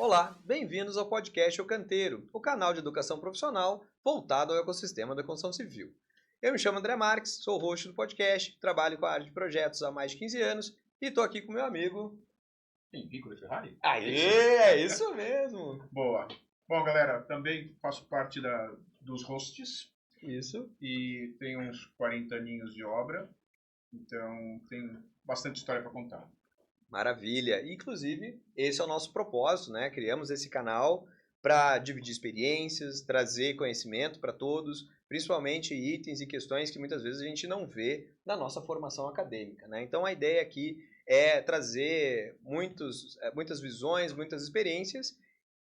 Olá, bem-vindos ao podcast O Canteiro, o canal de educação profissional voltado ao ecossistema da construção civil. Eu me chamo André Marques, sou o host do podcast, trabalho com a área de projetos há mais de 15 anos e estou aqui com meu amigo... Henrico de Ferrari? Aê, é isso mesmo! Boa! Bom, galera, também faço parte dos hosts. Isso. E tenho uns 40 aninhos de obra, então tenho bastante história para contar. Maravilha! Inclusive, esse é o nosso propósito, né? Criamos esse canal para dividir experiências, trazer conhecimento para todos, principalmente itens e questões que muitas vezes a gente não vê na nossa formação acadêmica, né? Então a ideia aqui é trazer muitas visões, muitas experiências,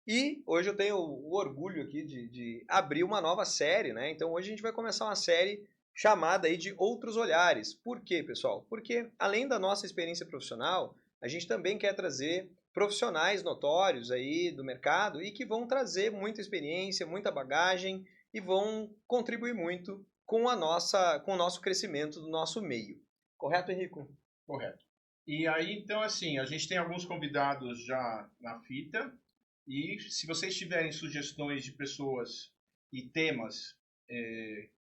e hoje eu tenho o orgulho aqui de abrir uma nova série, né? Então hoje a gente vai começar uma série chamada aí de Outros Olhares. Por quê, pessoal? Porque além da nossa experiência profissional, a gente também quer trazer profissionais notórios aí do mercado e que vão trazer muita experiência, muita bagagem e vão contribuir muito com o nosso crescimento do nosso meio. Correto, Henrico? Correto. E aí, então, assim, a gente tem alguns convidados já na fita. E se vocês tiverem sugestões de pessoas e temas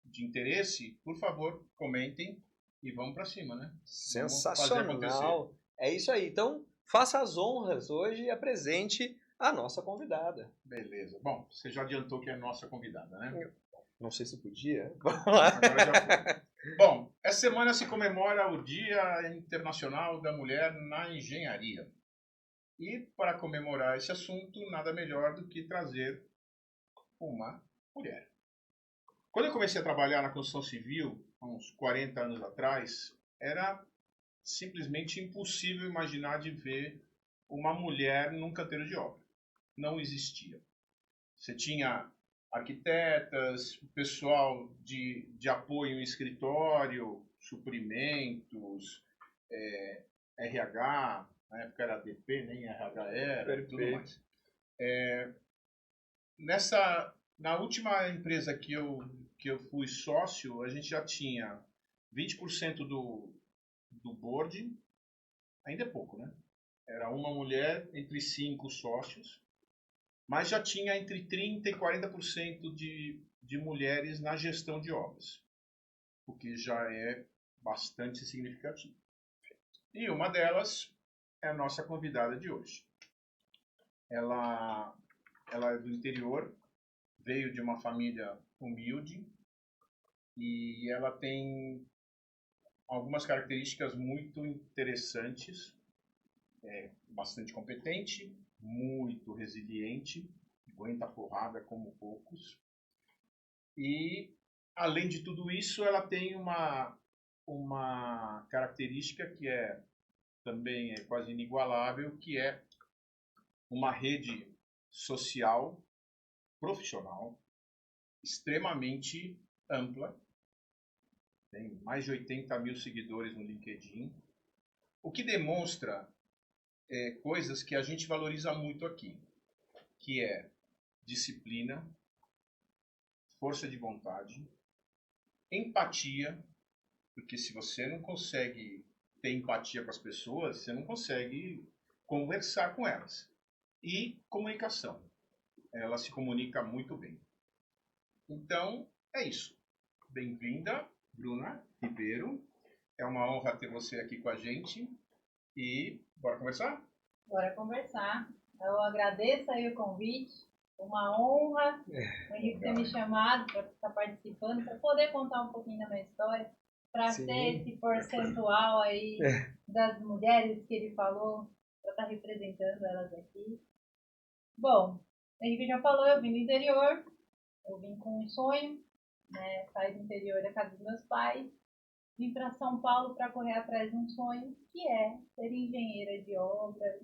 de interesse, por favor, comentem e vamos para cima, né? Sensacional! É isso aí. Então, faça as honras hoje e apresente a nossa convidada. Beleza. Bom, você já adiantou que é a nossa convidada, né? Não sei se podia. Agora já foi. Bom, essa semana se comemora o Dia Internacional da Mulher na Engenharia. E para comemorar esse assunto, nada melhor do que trazer uma mulher. Quando eu comecei a trabalhar na construção civil, há uns 40 anos atrás, era simplesmente impossível imaginar de ver uma mulher num canteiro de obra. Não existia. Você tinha arquitetas, pessoal de apoio em escritório, suprimentos, RH, na época era DP, nem RH era, e tudo mais. Na última empresa que eu fui sócio, a gente já tinha 20% do board, ainda é pouco, né? Era uma mulher entre 5 sócios, mas já tinha entre 30% e 40% de mulheres na gestão de obras, o que já é bastante significativo. E uma delas é a nossa convidada de hoje. Ela é do interior, veio de uma família humilde e ela tem algumas características muito interessantes. É bastante competente, muito resiliente, aguenta porrada como poucos. E, além de tudo isso, ela tem uma característica que também é quase inigualável, que é uma rede social, profissional, extremamente ampla. Tem mais de 80 mil seguidores no LinkedIn, o que demonstra coisas que a gente valoriza muito aqui, que é disciplina, força de vontade, empatia, porque se você não consegue ter empatia com as pessoas, você não consegue conversar com elas. E comunicação. Ela se comunica muito bem. Então, é isso. Bem-vinda, Bruna Ribeiro. É uma honra ter você aqui com a gente. E bora conversar? Bora conversar. Eu agradeço aí o convite. Uma honra o Henrique ter me chamado para estar participando, para poder contar um pouquinho da minha história, para ter esse percentual aí das mulheres que ele falou, para estar representando elas aqui. Bom, o Henrique já falou, eu vim do interior, eu vim com um sonho, né, sair do interior da casa dos meus pais, vim para São Paulo para correr atrás de um sonho, que é ser engenheira de obras,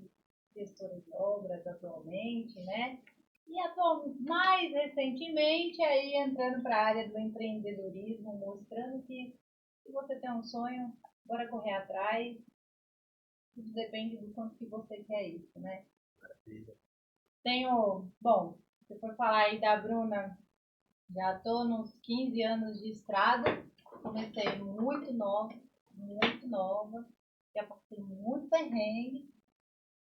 gestora de obras atualmente, né? E mais recentemente aí entrando para a área do empreendedorismo, mostrando que se você tem um sonho, bora correr atrás. Tudo depende do quanto que você quer isso, né? Maravilha. Bom, se for falar aí da Bruna, já estou nos 15 anos de estrada. Comecei muito nova, já passei muito perrengue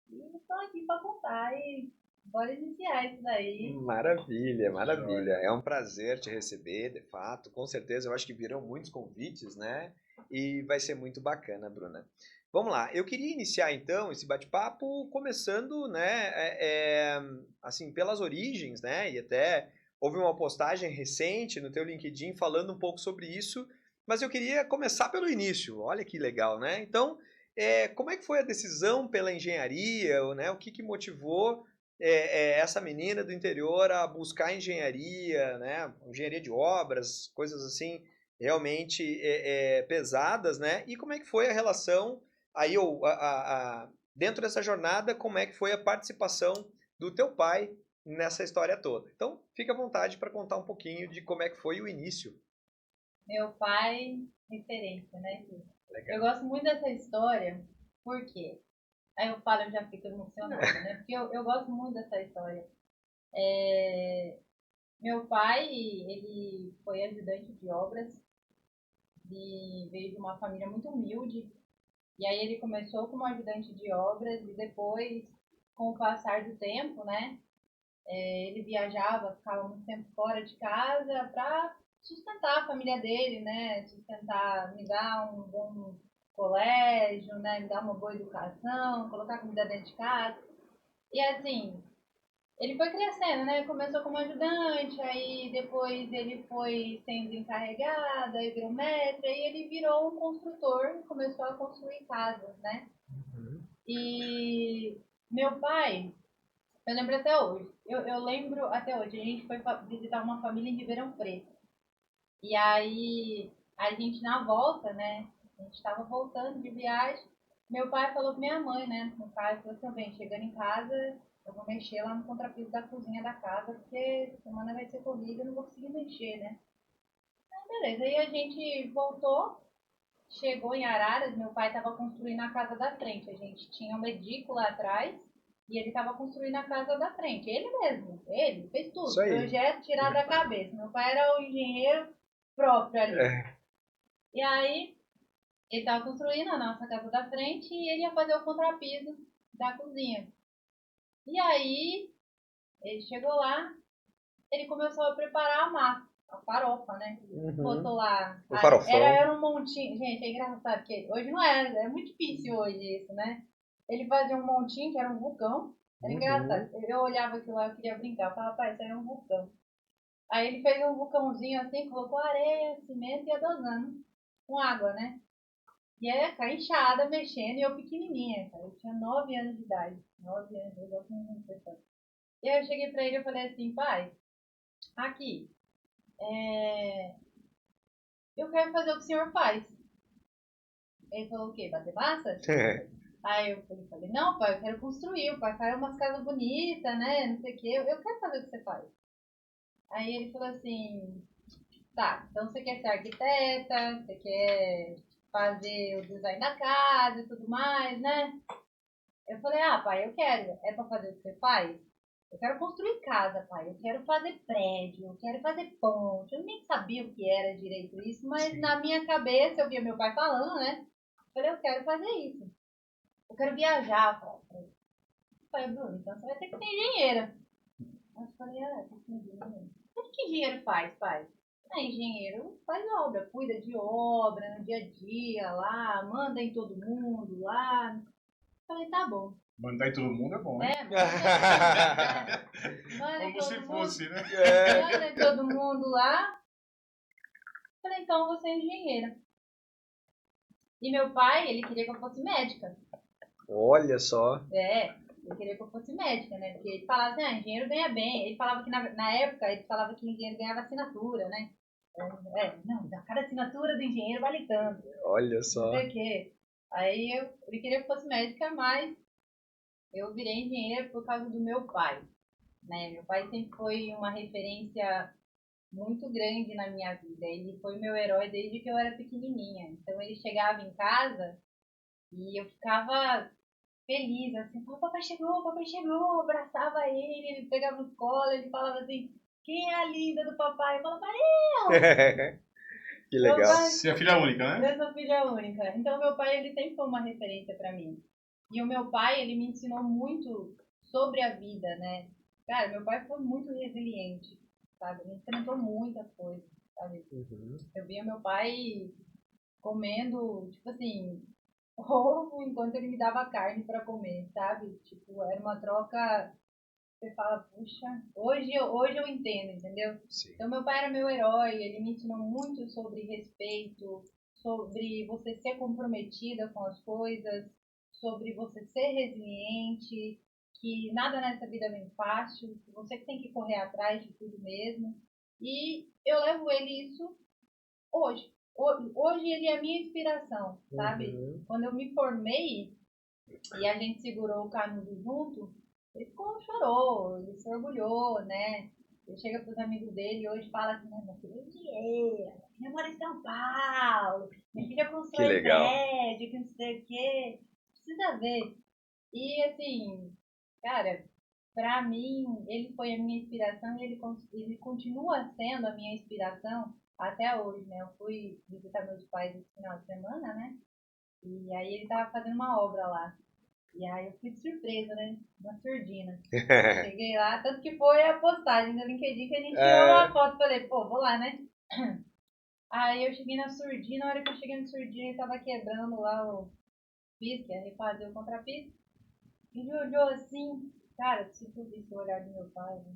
e estou aqui para contar e Bora iniciar isso daí. Maravilha, maravilha. É um prazer te receber, de fato. Com certeza, eu acho que virão muitos convites, né? E vai ser muito bacana, Bruna. Vamos lá. Eu queria iniciar então esse bate-papo começando, né? Assim, pelas origens, né? E até houve uma postagem recente no teu LinkedIn falando um pouco sobre isso. Mas eu queria começar pelo início. Olha que legal, né? Então, como é que foi a decisão pela engenharia, né? O que que motivou essa menina do interior a buscar engenharia, né? Engenharia de obras, coisas assim realmente pesadas, né? E como é que foi a relação aí dentro dessa jornada, como é que foi a participação do teu pai nessa história toda? Então, fica à vontade para contar um pouquinho de como é que foi o início. Meu pai, referência, né? Legal. Eu gosto muito dessa história, por quê? Aí eu falo, eu já fico emocionada, né? Porque eu gosto muito dessa história. Meu pai, ele foi ajudante de obras e veio de uma família muito humilde. E aí ele começou como ajudante de obras e depois, com o passar do tempo, né? Ele viajava, ficava muito tempo fora de casa para sustentar a família dele, né? Sustentar, me dar um bom colégio, né? Me dar uma boa educação, colocar comida dentro de casa. E assim, ele foi crescendo, né? Começou como ajudante, aí depois ele foi sendo encarregado, aí virou mestre, aí ele virou um construtor, começou a construir casas, né? E meu pai, eu lembro até hoje, eu lembro até hoje, a gente foi visitar uma família em Ribeirão Preto. E aí a gente na volta, né? A gente estava voltando de viagem. Meu pai falou pra minha mãe, né? Meu pai falou assim, bem, chegando em casa, eu vou mexer lá no contrapiso da cozinha da casa, porque semana vai ser corrida, eu não vou conseguir mexer, né? Aí, beleza, aí a gente voltou, chegou em Araras, meu pai estava construindo a casa da frente. A gente tinha uma edícula atrás e ele estava construindo a casa da frente. Ele mesmo, ele fez Isso tudo, aí. projeto tirado da cabeça. Meu pai era o engenheiro próprio ali. E aí, ele estava construindo a nossa casa da frente e ele ia fazer o contrapiso da cozinha. E aí, ele chegou lá, ele começou a preparar a massa, a farofa, né? Botou lá. O farofão. Era um montinho. Gente, é engraçado, porque hoje não é muito difícil hoje isso, né? Ele fazia um montinho que era um vulcão. Era engraçado. Eu olhava aquilo lá, eu queria brincar. Eu falava, pai, isso aí é um vulcão. Aí ele fez um vulcãozinho assim, colocou areia, cimento e ia dosando com água, né? E era com a enxada mexendo e eu pequenininha, cara. Eu tinha 9 anos de idade. 9 anos, eu gosto muito de pessoa. E aí eu cheguei pra ele e falei assim, pai, aqui, eu quero fazer o que o senhor faz. Ele falou o quê? Bater massa? Aí eu falei, não, pai, eu quero construir. O pai faz umas casas bonitas, né? Não sei o quê. Eu quero fazer o que você faz. Aí ele falou assim, tá, então você quer ser arquiteta, você quer fazer o design da casa e tudo mais, né? Eu falei, ah, pai, eu quero. É pra fazer o que você faz? Eu quero construir casa, pai. Eu quero fazer prédio, eu quero fazer ponte. Eu nem sabia o que era direito isso, mas sim, na minha cabeça eu via meu pai falando, né? Eu falei, eu quero fazer isso. Eu quero viajar, pai. Eu falei, Bruno, então você vai ter que ser engenheira. Eu falei, tem que ser engenheira. O que engenheiro faz, pai? Engenheiro faz obra, cuida de obra no dia a dia lá, manda em todo mundo lá. Eu falei, tá bom. Mandar em todo mundo é bom, hein? Como se fosse, né? Manda em todo mundo lá. Falei, então eu vou ser engenheira. E meu pai, ele queria que eu fosse médica. Olha só. Ele queria que eu fosse médica, né? Porque ele falava assim, engenheiro ganha bem. Ele falava que na época, ele falava que engenheiro ganhava assinatura, né? Não, cada assinatura do engenheiro vale tanto. Olha só. Não sei o quê. Aí ele queria que eu fosse médica, mas eu virei engenheira por causa do meu pai. Né? Meu pai sempre foi uma referência muito grande na minha vida. Ele foi meu herói desde que eu era pequenininha. Então ele chegava em casa e eu ficava feliz, assim, papai chegou, abraçava ele pegava no colo, ele falava assim, quem é a linda do papai? Eu falava, eu! Que legal. Você é filha única, né? Eu sou filha única. Então meu pai, ele sempre foi uma referência para mim. E o meu pai, ele me ensinou muito sobre a vida, né? Cara, meu pai foi muito resiliente, sabe? Ele enfrentou muita coisa, sabe? Uhum. Eu via meu pai comendo, tipo assim, ovo enquanto ele me dava carne pra comer, sabe? Tipo, era uma troca. Você fala, puxa, hoje eu entendo, entendeu? Sim. Então, meu pai era meu herói, ele me ensinou muito sobre respeito, sobre você ser comprometida com as coisas, sobre você ser resiliente, que nada nessa vida vem fácil, que você que tem que correr atrás de tudo mesmo. E eu levo ele isso hoje. Hoje ele é a minha inspiração, sabe? Uhum. Quando eu me formei e a gente segurou o canudo junto, ele ficou, chorou, ele se orgulhou, né? Ele chega para os amigos dele e hoje fala assim, minha filha é dinheiro, minha mora em São Paulo, minha filha Que constrói legal. prédio, que não sei o quê. Precisa ver. E assim, cara, pra mim, ele foi a minha inspiração e ele continua sendo a minha inspiração até hoje, né? Eu fui visitar meus pais esse final de semana, né? E aí ele tava fazendo uma obra lá. E aí eu fui de surpresa, né? Uma surdina. Cheguei lá, tanto que foi a postagem no LinkedIn que a gente tirou uma É, foto. Falei, pô, vou lá, né? Aí eu cheguei na surdina, na hora que eu cheguei na surdina, ele tava quebrando lá o piso, que é refazer o contrapiso. E ele olhou assim, cara, se tu visse o olhar do meu pai, né?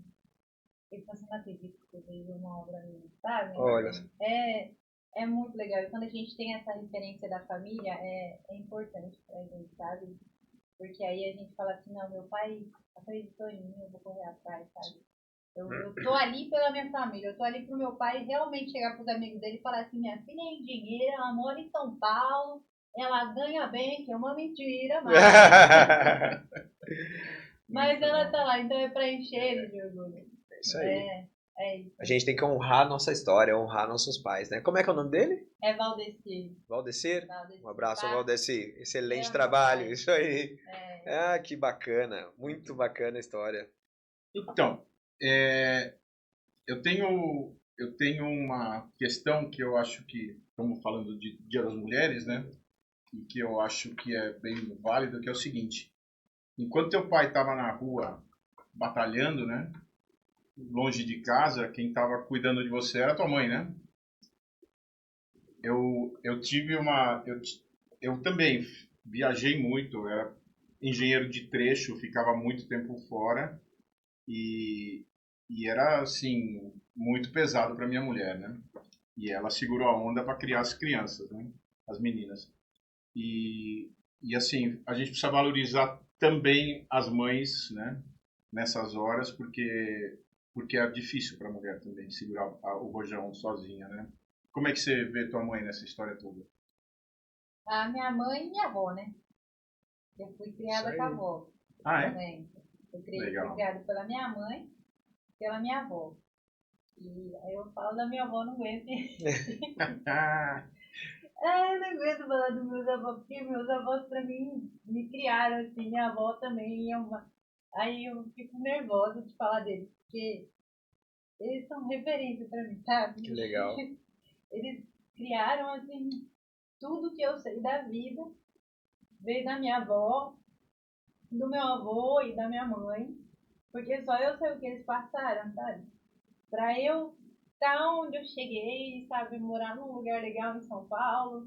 Ele falou assim, não acredito que você veio uma obra minha, sabe? olha, É muito legal. E quando a gente tem essa referência da família, é importante pra gente, sabe? Porque aí a gente fala assim, não, meu pai acreditou em mim, eu vou correr atrás, sabe? Eu tô ali pela minha família, eu tô ali pro meu pai realmente chegar pros amigos dele e falar assim, minha filha é engenheira, ela mora em São Paulo, ela ganha bem, que é uma mentira, mas ela tá lá, então é pra encher ele de orgulho. é isso aí. É isso. A gente tem que honrar nossa história, honrar nossos pais, né? Como é que é o nome dele? É Valdecir. Valdecir? Um abraço ao Tá? Valdecir. Excelente Meu trabalho, pai. isso aí. É. Ah, que bacana. Muito bacana a história. Então, é, eu tenho uma questão que eu acho que, estamos falando de Dia das Mulheres, né? E que eu acho que é bem válido, que é o seguinte: enquanto teu pai estava na rua batalhando, né? Longe de casa, quem estava cuidando de você era tua mãe, né? Eu tive uma. Eu também viajei muito, eu era engenheiro de trecho, ficava muito tempo fora e, e era assim, muito pesado para minha mulher, né? E ela segurou a onda para criar as crianças, né? As meninas. E, e assim, a gente precisa valorizar também as mães, né? Nessas horas, porque é difícil para a mulher também segurar o rojão sozinha, né? Como é que você vê tua mãe nessa história toda? A minha mãe e minha avó, né? Eu fui Isso criada com a aí. avó Ah, é? também. Fui Legal. criada pela minha mãe e pela minha avó. E aí eu falo da minha avó, não aguento. Eu não aguento falar dos meus avós, porque meus avós pra mim me criaram assim, minha avó também é uma. Aí eu fico nervosa de falar deles, porque eles são referência pra mim, sabe? Que legal. Eles criaram assim tudo que eu sei da vida, veio da minha avó, do meu avô e da minha mãe, porque só eu sei o que eles passaram, sabe? Pra eu estar onde eu cheguei, sabe, morar num lugar legal em São Paulo.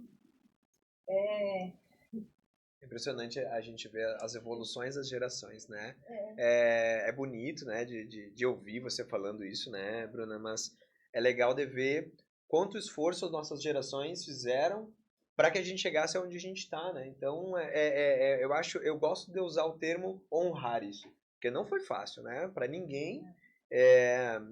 Impressionante a gente ver as evoluções das gerações, né? É bonito, né, de ouvir você falando isso, né, Bruna? Mas é legal de ver quanto esforço as nossas gerações fizeram para que a gente chegasse aonde a gente está, né? Então, eu gosto de usar o termo honrar isso, porque não foi fácil, né? Para ninguém.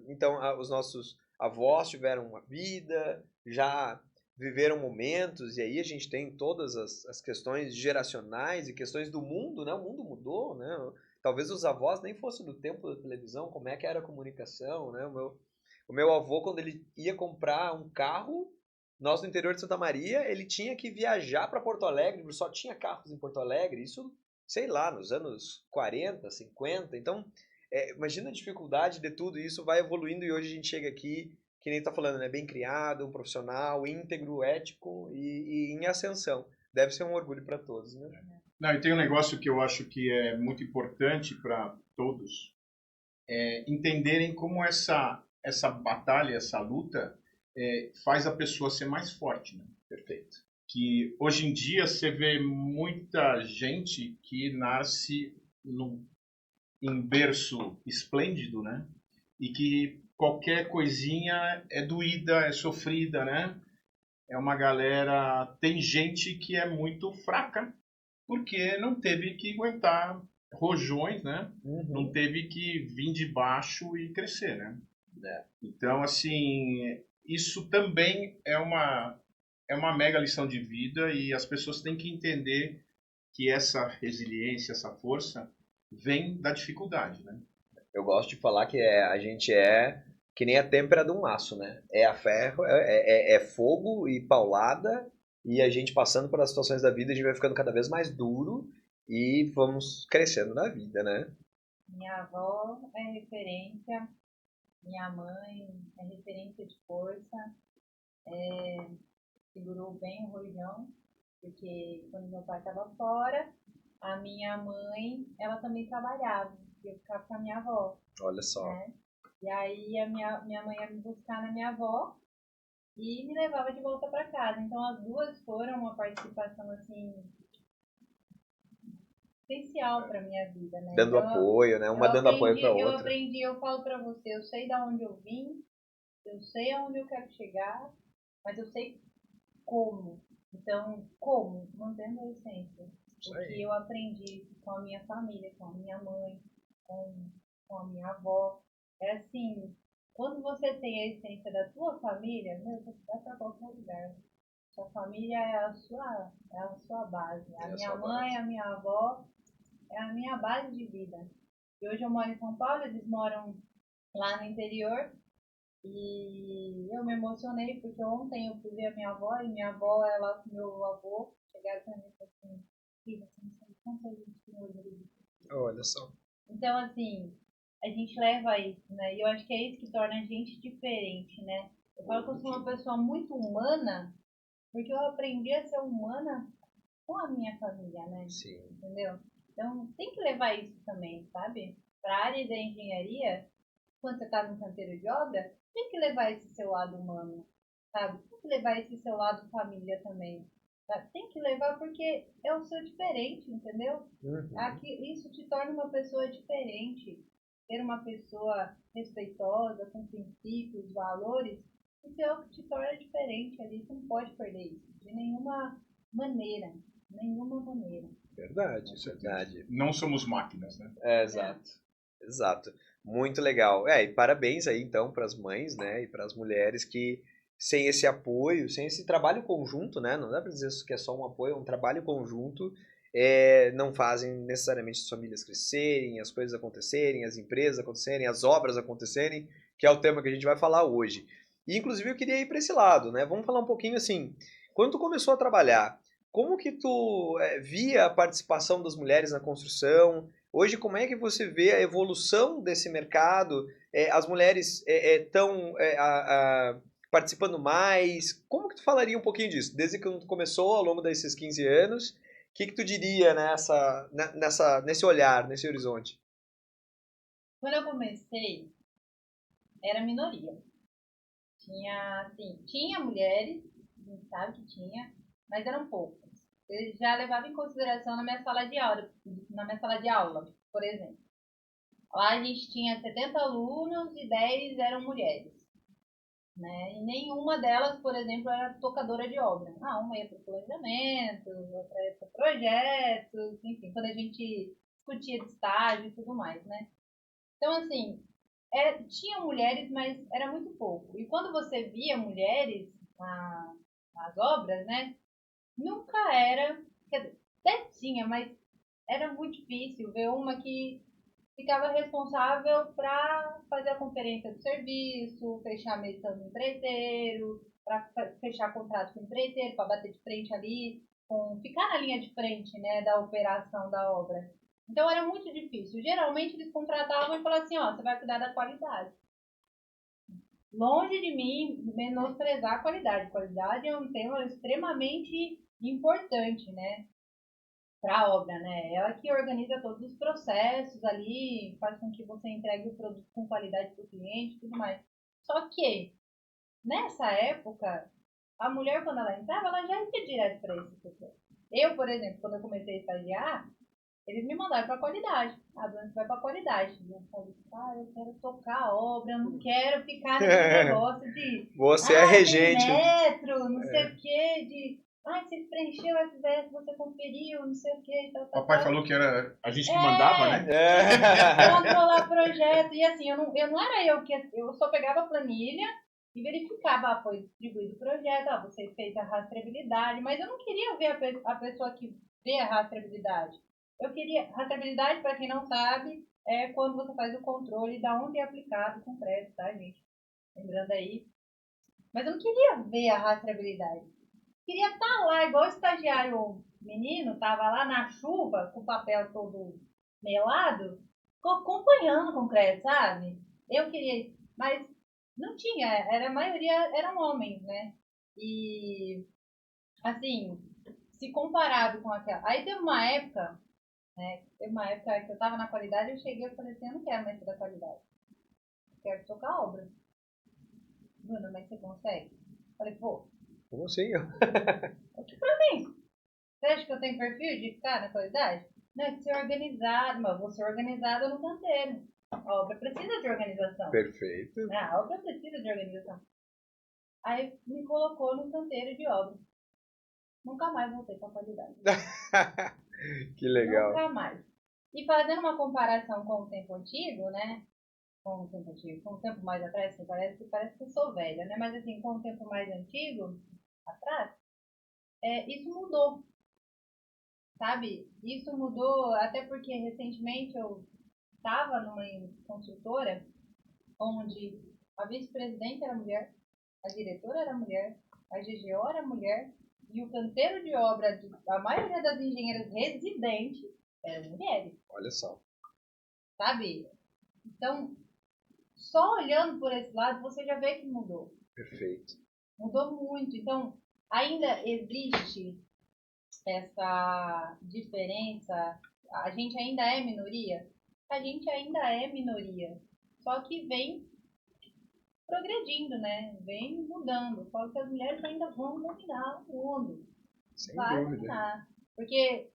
Então, os nossos avós tiveram uma vida, já viveram momentos, e aí a gente tem todas as questões geracionais e questões do mundo, né? O mundo mudou, né? Talvez os avós nem fossem do tempo da televisão, como é que era a comunicação, né? O meu avô, quando ele ia comprar um carro, nós no interior de Santa Maria, ele tinha que viajar para Porto Alegre, só tinha carros em Porto Alegre, isso, sei lá, nos anos 40, 50. Então, imagina a dificuldade de tudo isso, vai evoluindo e hoje a gente chega aqui, que nem tá falando, né? Bem criado, um profissional, íntegro, ético e em ascensão. Deve ser um orgulho para todos, né? Não, e tem um negócio que eu acho que é muito importante para todos, entenderem como essa batalha, essa luta, faz a pessoa ser mais forte, né? Perfeito. Que hoje em dia você vê muita gente que nasce em berço esplêndido, né? E que qualquer coisinha é doída, é sofrida, né? É uma galera... Tem gente que é muito fraca porque não teve que aguentar rojões, né? Não Uhum. teve que vir de baixo e crescer, né? É. Então, assim, isso também é uma mega lição de vida e as pessoas têm que entender que essa resiliência, essa força, vem da dificuldade, né? Eu gosto de falar que a gente é que nem a têmpera de um aço, né? É a ferro, é fogo e paulada, e a gente passando pelas situações da vida, a gente vai ficando cada vez mais duro e vamos crescendo na vida, né? Minha avó é referência, minha mãe é referência de força, segurou bem o rojão, porque quando meu pai estava fora, a minha mãe, ela também trabalhava, e eu ficava com a minha avó, Olha só. né? E aí a minha mãe ia me buscar na minha avó e me levava de volta para casa. Então as duas foram uma participação assim essencial para minha vida, né? Dando Então apoio, né? Uma dando apoio para eu outra. aprendi, eu falo para você, eu sei da onde eu vim, eu sei aonde eu quero chegar, mas eu sei como. Então, como? Mantendo a essência. Isso O que aí. eu aprendi com a minha família, com a minha mãe, com, com a minha avó. É assim, quando você tem a essência da sua família, meu, você vai para qualquer lugar. Sua família é a sua base. A É a minha sua mãe, base. a minha avó, é a minha base de vida. E hoje eu moro em São Paulo, eles moram lá no interior. E eu me emocionei porque ontem eu fui ver a minha avó e minha avó, ela com meu avô, chegaram pra mim e falaram assim, filha, você não sabe quanta gente tem orgulho de você. Olha só. Então, assim, a gente leva isso, né? E eu acho que é isso que torna a gente diferente, né? Eu falo que eu sou uma pessoa muito humana porque eu aprendi a ser humana com a minha família, né? Sim. Entendeu? Então, tem que levar isso também, sabe? Para a área da engenharia, quando você está no canteiro de obra, tem que levar esse seu lado humano, sabe? Tem que levar esse seu lado família também. Sabe? Tem que levar porque é o seu diferente, entendeu? Uhum. Aqui, isso te torna uma pessoa diferente. Ser uma pessoa respeitosa, com princípios, valores, isso é o que te torna diferente ali. Você não pode perder isso de nenhuma maneira. Nenhuma maneira. Verdade, Com certeza. verdade. Não somos máquinas, né? É. Exato. Exato. Muito legal. E parabéns aí então para as mães, né, e para as mulheres que sem esse apoio, sem esse trabalho conjunto, né, não dá para dizer que é só um apoio, é um trabalho conjunto, não fazem necessariamente as famílias crescerem, as coisas acontecerem, as empresas acontecerem, as obras acontecerem, que é o tema que a gente vai falar hoje. E inclusive eu queria ir para esse lado, né? Vamos falar um pouquinho assim, quando tu começou a trabalhar, como que tu via a participação das mulheres na construção? Hoje, como é que você vê a evolução desse mercado? As mulheres estão participando mais? Como que tu falaria um pouquinho disso? Desde que tu começou ao longo desses 15 anos, o que tu diria nesse olhar, nesse horizonte? Quando eu comecei, era minoria. Tinha, assim, tinha mulheres, a gente sabe que tinha, mas eram poucas. Eu já levava em consideração na minha sala de aula, por exemplo. Lá a gente tinha 70 alunos e 10 eram mulheres, né? E nenhuma delas, por exemplo, era tocadora de obra. Ah, uma ia para o planejamento, outra ia para projetos, enfim, quando a gente discutia de estágio e tudo mais, né? Então, assim, tinha mulheres, mas era muito pouco. E quando você via mulheres nas obras, né? Nunca era, quer dizer, até tinha, mas era muito difícil ver uma que ficava responsável para fazer a conferência do serviço, fechar a mesa do empreiteiro, para fechar contrato com o empreiteiro, para bater de frente ali, ficar na linha de frente, né, da operação da obra. Então era muito difícil. Geralmente eles contratavam e falavam assim, ó, você vai cuidar da qualidade. Longe de mim menosprezar a qualidade. Qualidade é um tema extremamente importante, né? para a obra, né? Ela que organiza todos os processos ali, faz com que você entregue o produto com qualidade para o cliente e tudo mais. Só que, nessa época, a mulher, quando ela entrava, ela já ia direto para esse setor. Eu, por exemplo, quando eu comecei a estagiar, eles me mandaram para qualidade. A Blanca vai para qualidade. Eu falei, eu quero tocar a obra, eu não quero ficar nesse negócio de. Você é regente. Tem metro, não sei o quê, de. Você preencheu o FBS, você conferiu, não sei o quê. Papai falou que era a gente que mandava, né? Controlar projeto. E assim, eu não era eu só pegava a planilha e verificava, foi distribuído o projeto, você fez a rastreabilidade, mas eu não queria ver a pessoa que vê a rastreabilidade. Eu queria, rastreabilidade, para quem não sabe, é quando você faz o controle da onde é aplicado com crédito, tá, gente? Lembrando aí. Mas eu não queria ver a rastreabilidade. Queria estar lá, igual o estagiário menino, tava lá na chuva, com o papel todo melado, acompanhando com crédito, sabe? Eu queria, mas não tinha, a maioria eram homens, né? E, assim, se comparado com aquela. Aí teve uma época, né? Teve uma época que eu tava na qualidade, eu cheguei e falei assim: eu não quero mais ser da qualidade, eu quero tocar obra. Bruna, mas você consegue? Eu falei, pô. Como assim? Aqui pra mim. Você acha que eu tenho perfil de ficar na qualidade? Não, é que ser organizado, mas vou ser organizado no canteiro. A obra precisa de organização. Perfeito. A obra precisa de organização. Aí me colocou no canteiro de obra. Nunca mais voltei para a qualidade. Que legal. Nunca mais. E fazendo uma comparação com o tempo antigo, né? Com o tempo antigo, com o tempo mais atrás, assim, parece que eu sou velha, né? Mas assim, com o tempo mais antigo, atrás, isso mudou. Sabe? Isso mudou, até porque recentemente eu estava numa consultora onde a vice-presidente era mulher, a diretora era mulher, a GGO era mulher e o canteiro de obra da maioria das engenheiras residentes eram mulheres. Olha só. Sabe? Então, só olhando por esse lado, você já vê que mudou. Perfeito. Mudou muito. Então, ainda existe essa diferença. A gente ainda é minoria? A gente ainda é minoria. Só que vem progredindo, né? Vem mudando. Só que as mulheres ainda vão dominar o mundo. Sem Vai dúvida. dominar. Porque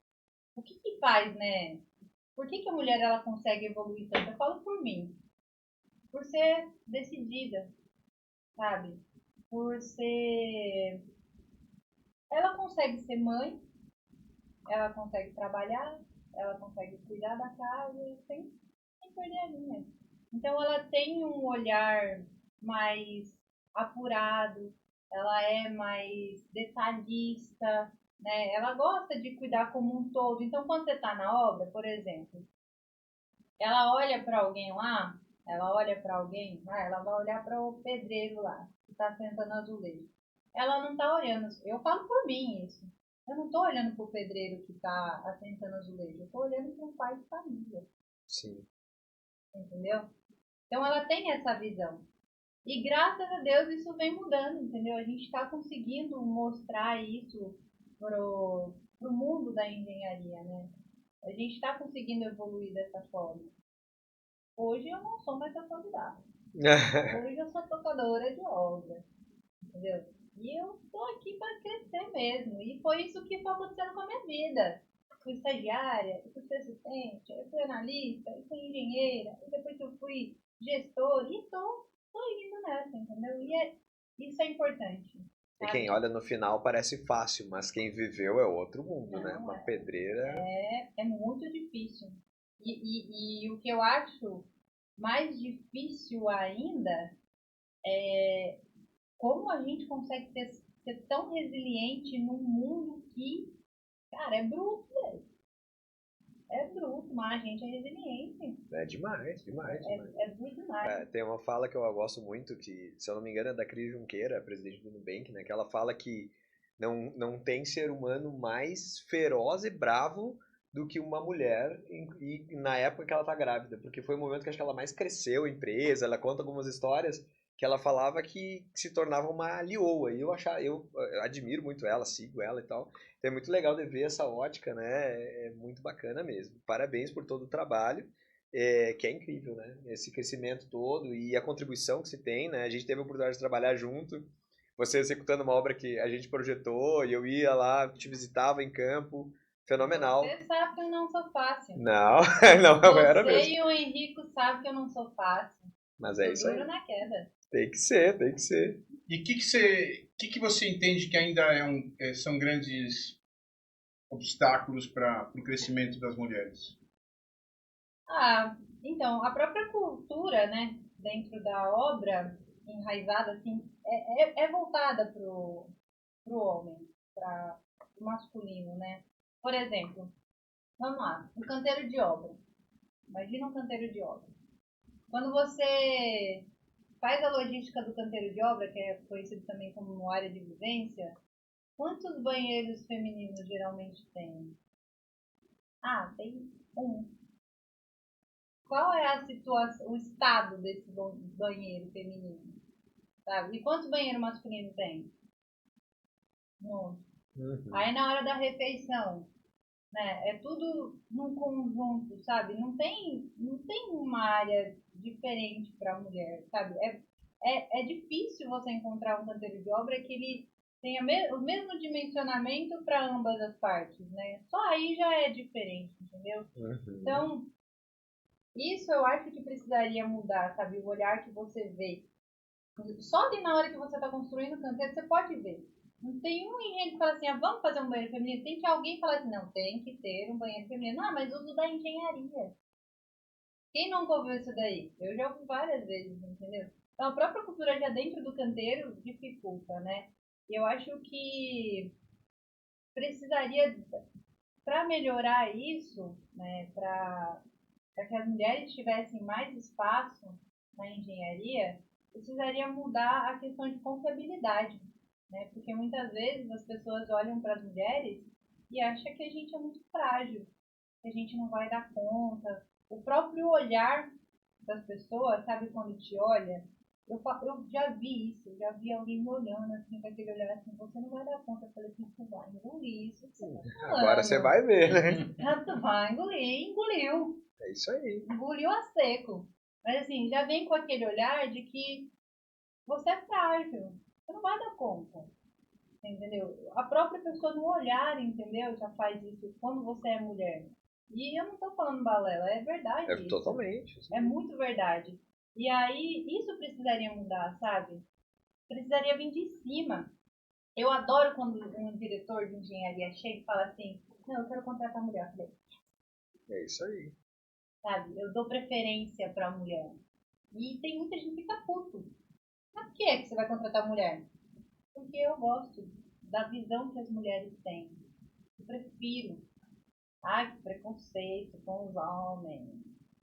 o que faz, né? Por que a mulher ela consegue evoluir tanto? Eu falo por mim. Por ser decidida, sabe? Por ser. Ela consegue ser mãe, ela consegue trabalhar, ela consegue cuidar da casa sem perder a linha. Então ela tem um olhar mais apurado, ela é mais detalhista, né? Ela gosta de cuidar como um todo. Então quando você está na obra, por exemplo, ela olha para alguém lá, ela olha para alguém, ela vai olhar para o pedreiro lá, que está sentando azulejo. Ela não está olhando, eu falo por mim isso. Eu não estou olhando para o pedreiro que está assentando azulejo, eu estou olhando para um pai de família. Sim. Entendeu? Então ela tem essa visão. E graças a Deus isso vem mudando, entendeu? A gente está conseguindo mostrar isso pro mundo da engenharia, né? A gente está conseguindo evoluir dessa forma. Hoje eu não sou mais convidada. Hoje eu sou tocadora de obra, entendeu? E eu estou aqui para crescer mesmo. E foi isso que foi acontecendo com a minha vida. Fui estagiária, eu fui assistente, eu fui analista, eu fui engenheira, e depois eu fui gestor, e tô indo nessa, entendeu? Isso é importante. E quem olha no final parece fácil, mas quem viveu é outro mundo, né? Uma pedreira. É muito difícil. E o que eu acho mais difícil ainda é como a gente consegue ser tão resiliente num mundo que, cara, é bruto, velho. É bruto, mas a gente é resiliente. É demais. É bruto demais. Tem uma fala que eu gosto muito, que, se eu não me engano, é da Cris Junqueira, presidente do Nubank, né? Que ela fala que não tem ser humano mais feroz e bravo do que uma mulher e na época que ela tá grávida, porque foi o momento que acho que ela mais cresceu a empresa, ela conta algumas histórias que ela falava que se tornava uma leoa. E eu admiro muito ela, sigo ela e tal. Então é muito legal de ver essa ótica, né? É muito bacana mesmo. Parabéns por todo o trabalho, que é incrível, né? Esse crescimento todo e a contribuição que se tem, né? A gente teve a oportunidade de trabalhar junto. Você executando uma obra que a gente projetou e eu ia lá, te visitava em campo. Fenomenal. Você sabe que eu não sou fácil. Não, não era Você mesmo. e o Henrico sabem que eu não sou fácil. Mas é isso aí. Duro na queda. Tem que ser, tem que ser. E o que você entende que ainda são grandes obstáculos para o crescimento das mulheres? Então, a própria cultura, né, dentro da obra, enraizada, assim, é voltada pro homem, para o masculino, né? Por exemplo, vamos lá, um canteiro de obra. Imagina um canteiro de obra. Quando você faz a logística do canteiro de obra, que é conhecido também como área de vivência, quantos banheiros femininos geralmente tem? Tem um. Qual é a situação, o estado desse banheiro feminino? Sabe? E quantos banheiros masculinos tem? Um. Aí na hora da refeição, né? É tudo num conjunto, sabe? Não tem uma área diferente para a mulher, sabe? É difícil você encontrar um canteiro de obra que ele tenha o mesmo dimensionamento para ambas as partes, né? Só aí já é diferente, entendeu? Então, isso eu acho que precisaria mudar, sabe? O olhar que você vê. Só de na hora que você está construindo o canteiro, você pode ver. Não tem um engenheiro que fala assim, vamos fazer um banheiro feminino? Tem que alguém falar assim, não, tem que ter um banheiro feminino. Não, mas uso da engenharia. Quem nunca ouviu isso daí? Eu já ouvi várias vezes, entendeu? Então a própria cultura já dentro do canteiro dificulta, né? E eu acho que precisaria, para melhorar isso, né, para que as mulheres tivessem mais espaço na engenharia, precisaria mudar a questão de confiabilidade, né? Porque muitas vezes as pessoas olham para as mulheres e acham que a gente é muito frágil, que a gente não vai dar conta. O próprio olhar das pessoas, sabe, quando te olha, eu já vi isso, já vi alguém me olhando assim, com aquele olhar assim, você não vai dar conta. Eu falei assim, você vai engolir isso que você tá falando. Agora você vai ver, né? Tu vai engolir, engoliu. É isso aí. Engoliu a seco. Mas assim, já vem com aquele olhar de que você é frágil, você não vai dar conta. Entendeu? A própria pessoa no olhar, entendeu? Já faz isso quando você é mulher. E eu não tô falando balela, é verdade. É totalmente. É muito verdade. E aí, isso precisaria mudar, sabe? Precisaria vir de cima. Eu adoro quando um diretor de engenharia chega e fala assim, não, eu quero contratar mulher. Eu falei, é isso aí. Sabe? Eu dou preferência pra mulher. E tem muita gente que fica puto. Mas por que é que você vai contratar mulher? Porque eu gosto da visão que as mulheres têm. Eu prefiro. Que preconceito com os homens.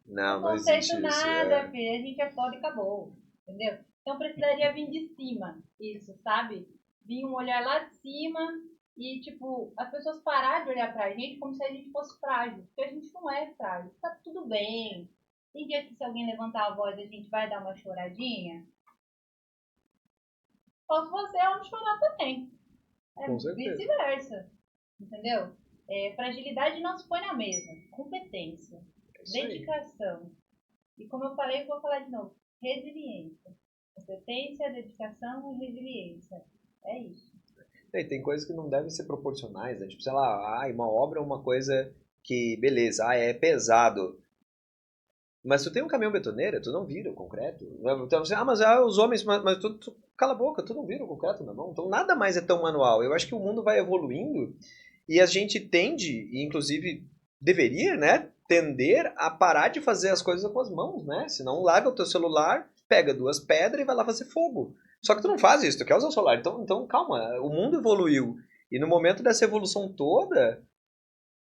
Não existe nada, filho. A gente é foda e acabou. Entendeu? Então precisaria vir de cima. Isso, sabe? Vir um olhar lá de cima e, tipo, as pessoas parar de olhar pra gente como se a gente fosse frágil. Porque a gente não é frágil. Tá tudo bem. Tem dia que se alguém levantar a voz a gente vai dar uma choradinha. Posso você é um chorar também. Com certeza. Vice-versa. Entendeu? Fragilidade não se põe na mesa. Competência. Dedicação. E como eu falei, eu vou falar de novo. Resiliência. Competência, dedicação e resiliência. É isso. E tem coisas que não devem ser proporcionais, né? Tipo, sei lá, uma obra é uma coisa que, beleza, é pesado. Mas tu tem um caminhão betoneira, tu não vira o concreto. Então você, mas os homens, mas tu cala a boca, tu não vira o concreto na mão. Então nada mais é tão manual. Eu acho que o mundo vai evoluindo e a gente tende, e inclusive deveria, né, tender a parar de fazer as coisas com as mãos, né? Senão larga o teu celular, pega 2 pedras e vai lá fazer fogo. Só que tu não faz isso, tu quer usar o celular. Então calma, o mundo evoluiu. E no momento dessa evolução toda,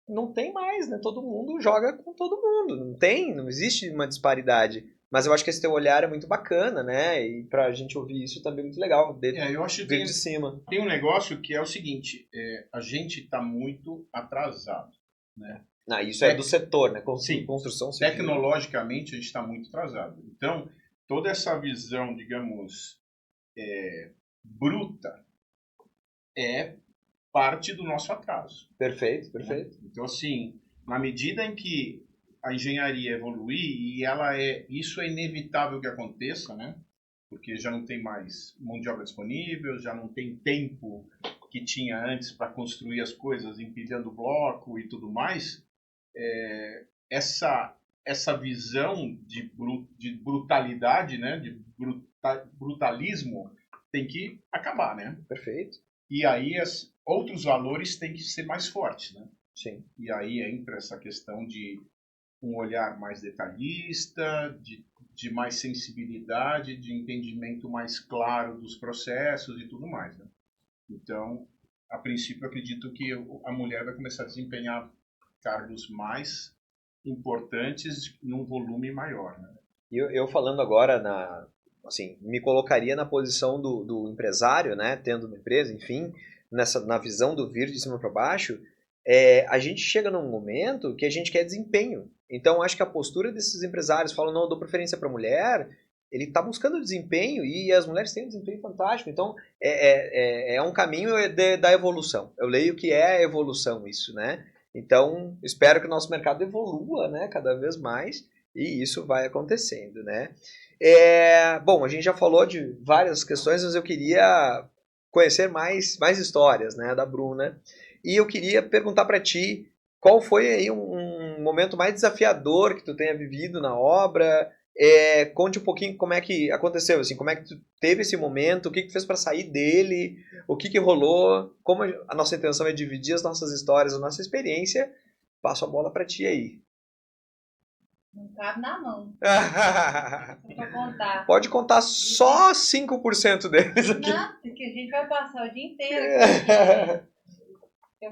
não tem mais, né? Todo mundo joga com todo mundo. Não existe uma disparidade. Mas eu acho que esse teu olhar é muito bacana, né? E pra gente ouvir isso também é muito legal. Eu acho que de cima. Tem um negócio que é o seguinte, a gente tá muito atrasado, né? Isso é do setor, né? Sim. Construção civil. Tecnologicamente a gente está muito atrasado. Então, toda essa visão, digamos, bruta, é parte do nosso atraso. Perfeito, perfeito. Então, assim, na medida em que a engenharia evoluir, e isso é inevitável que aconteça, né? Porque já não tem mais mão de obra disponível, já não tem tempo que tinha antes para construir as coisas, empilhando bloco e tudo mais. Essa visão de brutalidade, né? De brutalismo tem que acabar, né? Perfeito. E aí outros valores têm que ser mais fortes, né? Sim. E aí entra essa questão de um olhar mais detalhista, de mais sensibilidade, de entendimento mais claro dos processos e tudo mais, né? Então, a princípio, eu acredito que a mulher vai começar a desempenhar cargos mais importantes num volume maior, né? Eu falando agora, assim, me colocaria na posição do empresário, né, tendo uma empresa, enfim, na visão do vir de cima para baixo, a gente chega num momento que a gente quer desempenho. Então, acho que a postura desses empresários, falam, não, eu dou preferência para a mulher, ele está buscando desempenho e as mulheres têm um desempenho fantástico. Então, é um caminho da evolução. Eu leio que é a evolução isso, né? Então, espero que o nosso mercado evolua, né, cada vez mais, e isso vai acontecendo, né? Bom, a gente já falou de várias questões, mas eu queria conhecer mais histórias, né, da Bruna. E eu queria perguntar para ti qual foi aí um momento mais desafiador que tu tenha vivido na obra. Conte um pouquinho como é que aconteceu, assim, como é que tu teve esse momento, o que tu fez para sair dele, o que rolou, como a nossa intenção é dividir as nossas histórias, a nossa experiência. Passo a bola para ti aí. Não cabe na mão. Se for contar. Pode contar só 5% deles aqui. Não, porque a gente vai passar o dia inteiro aqui. Eu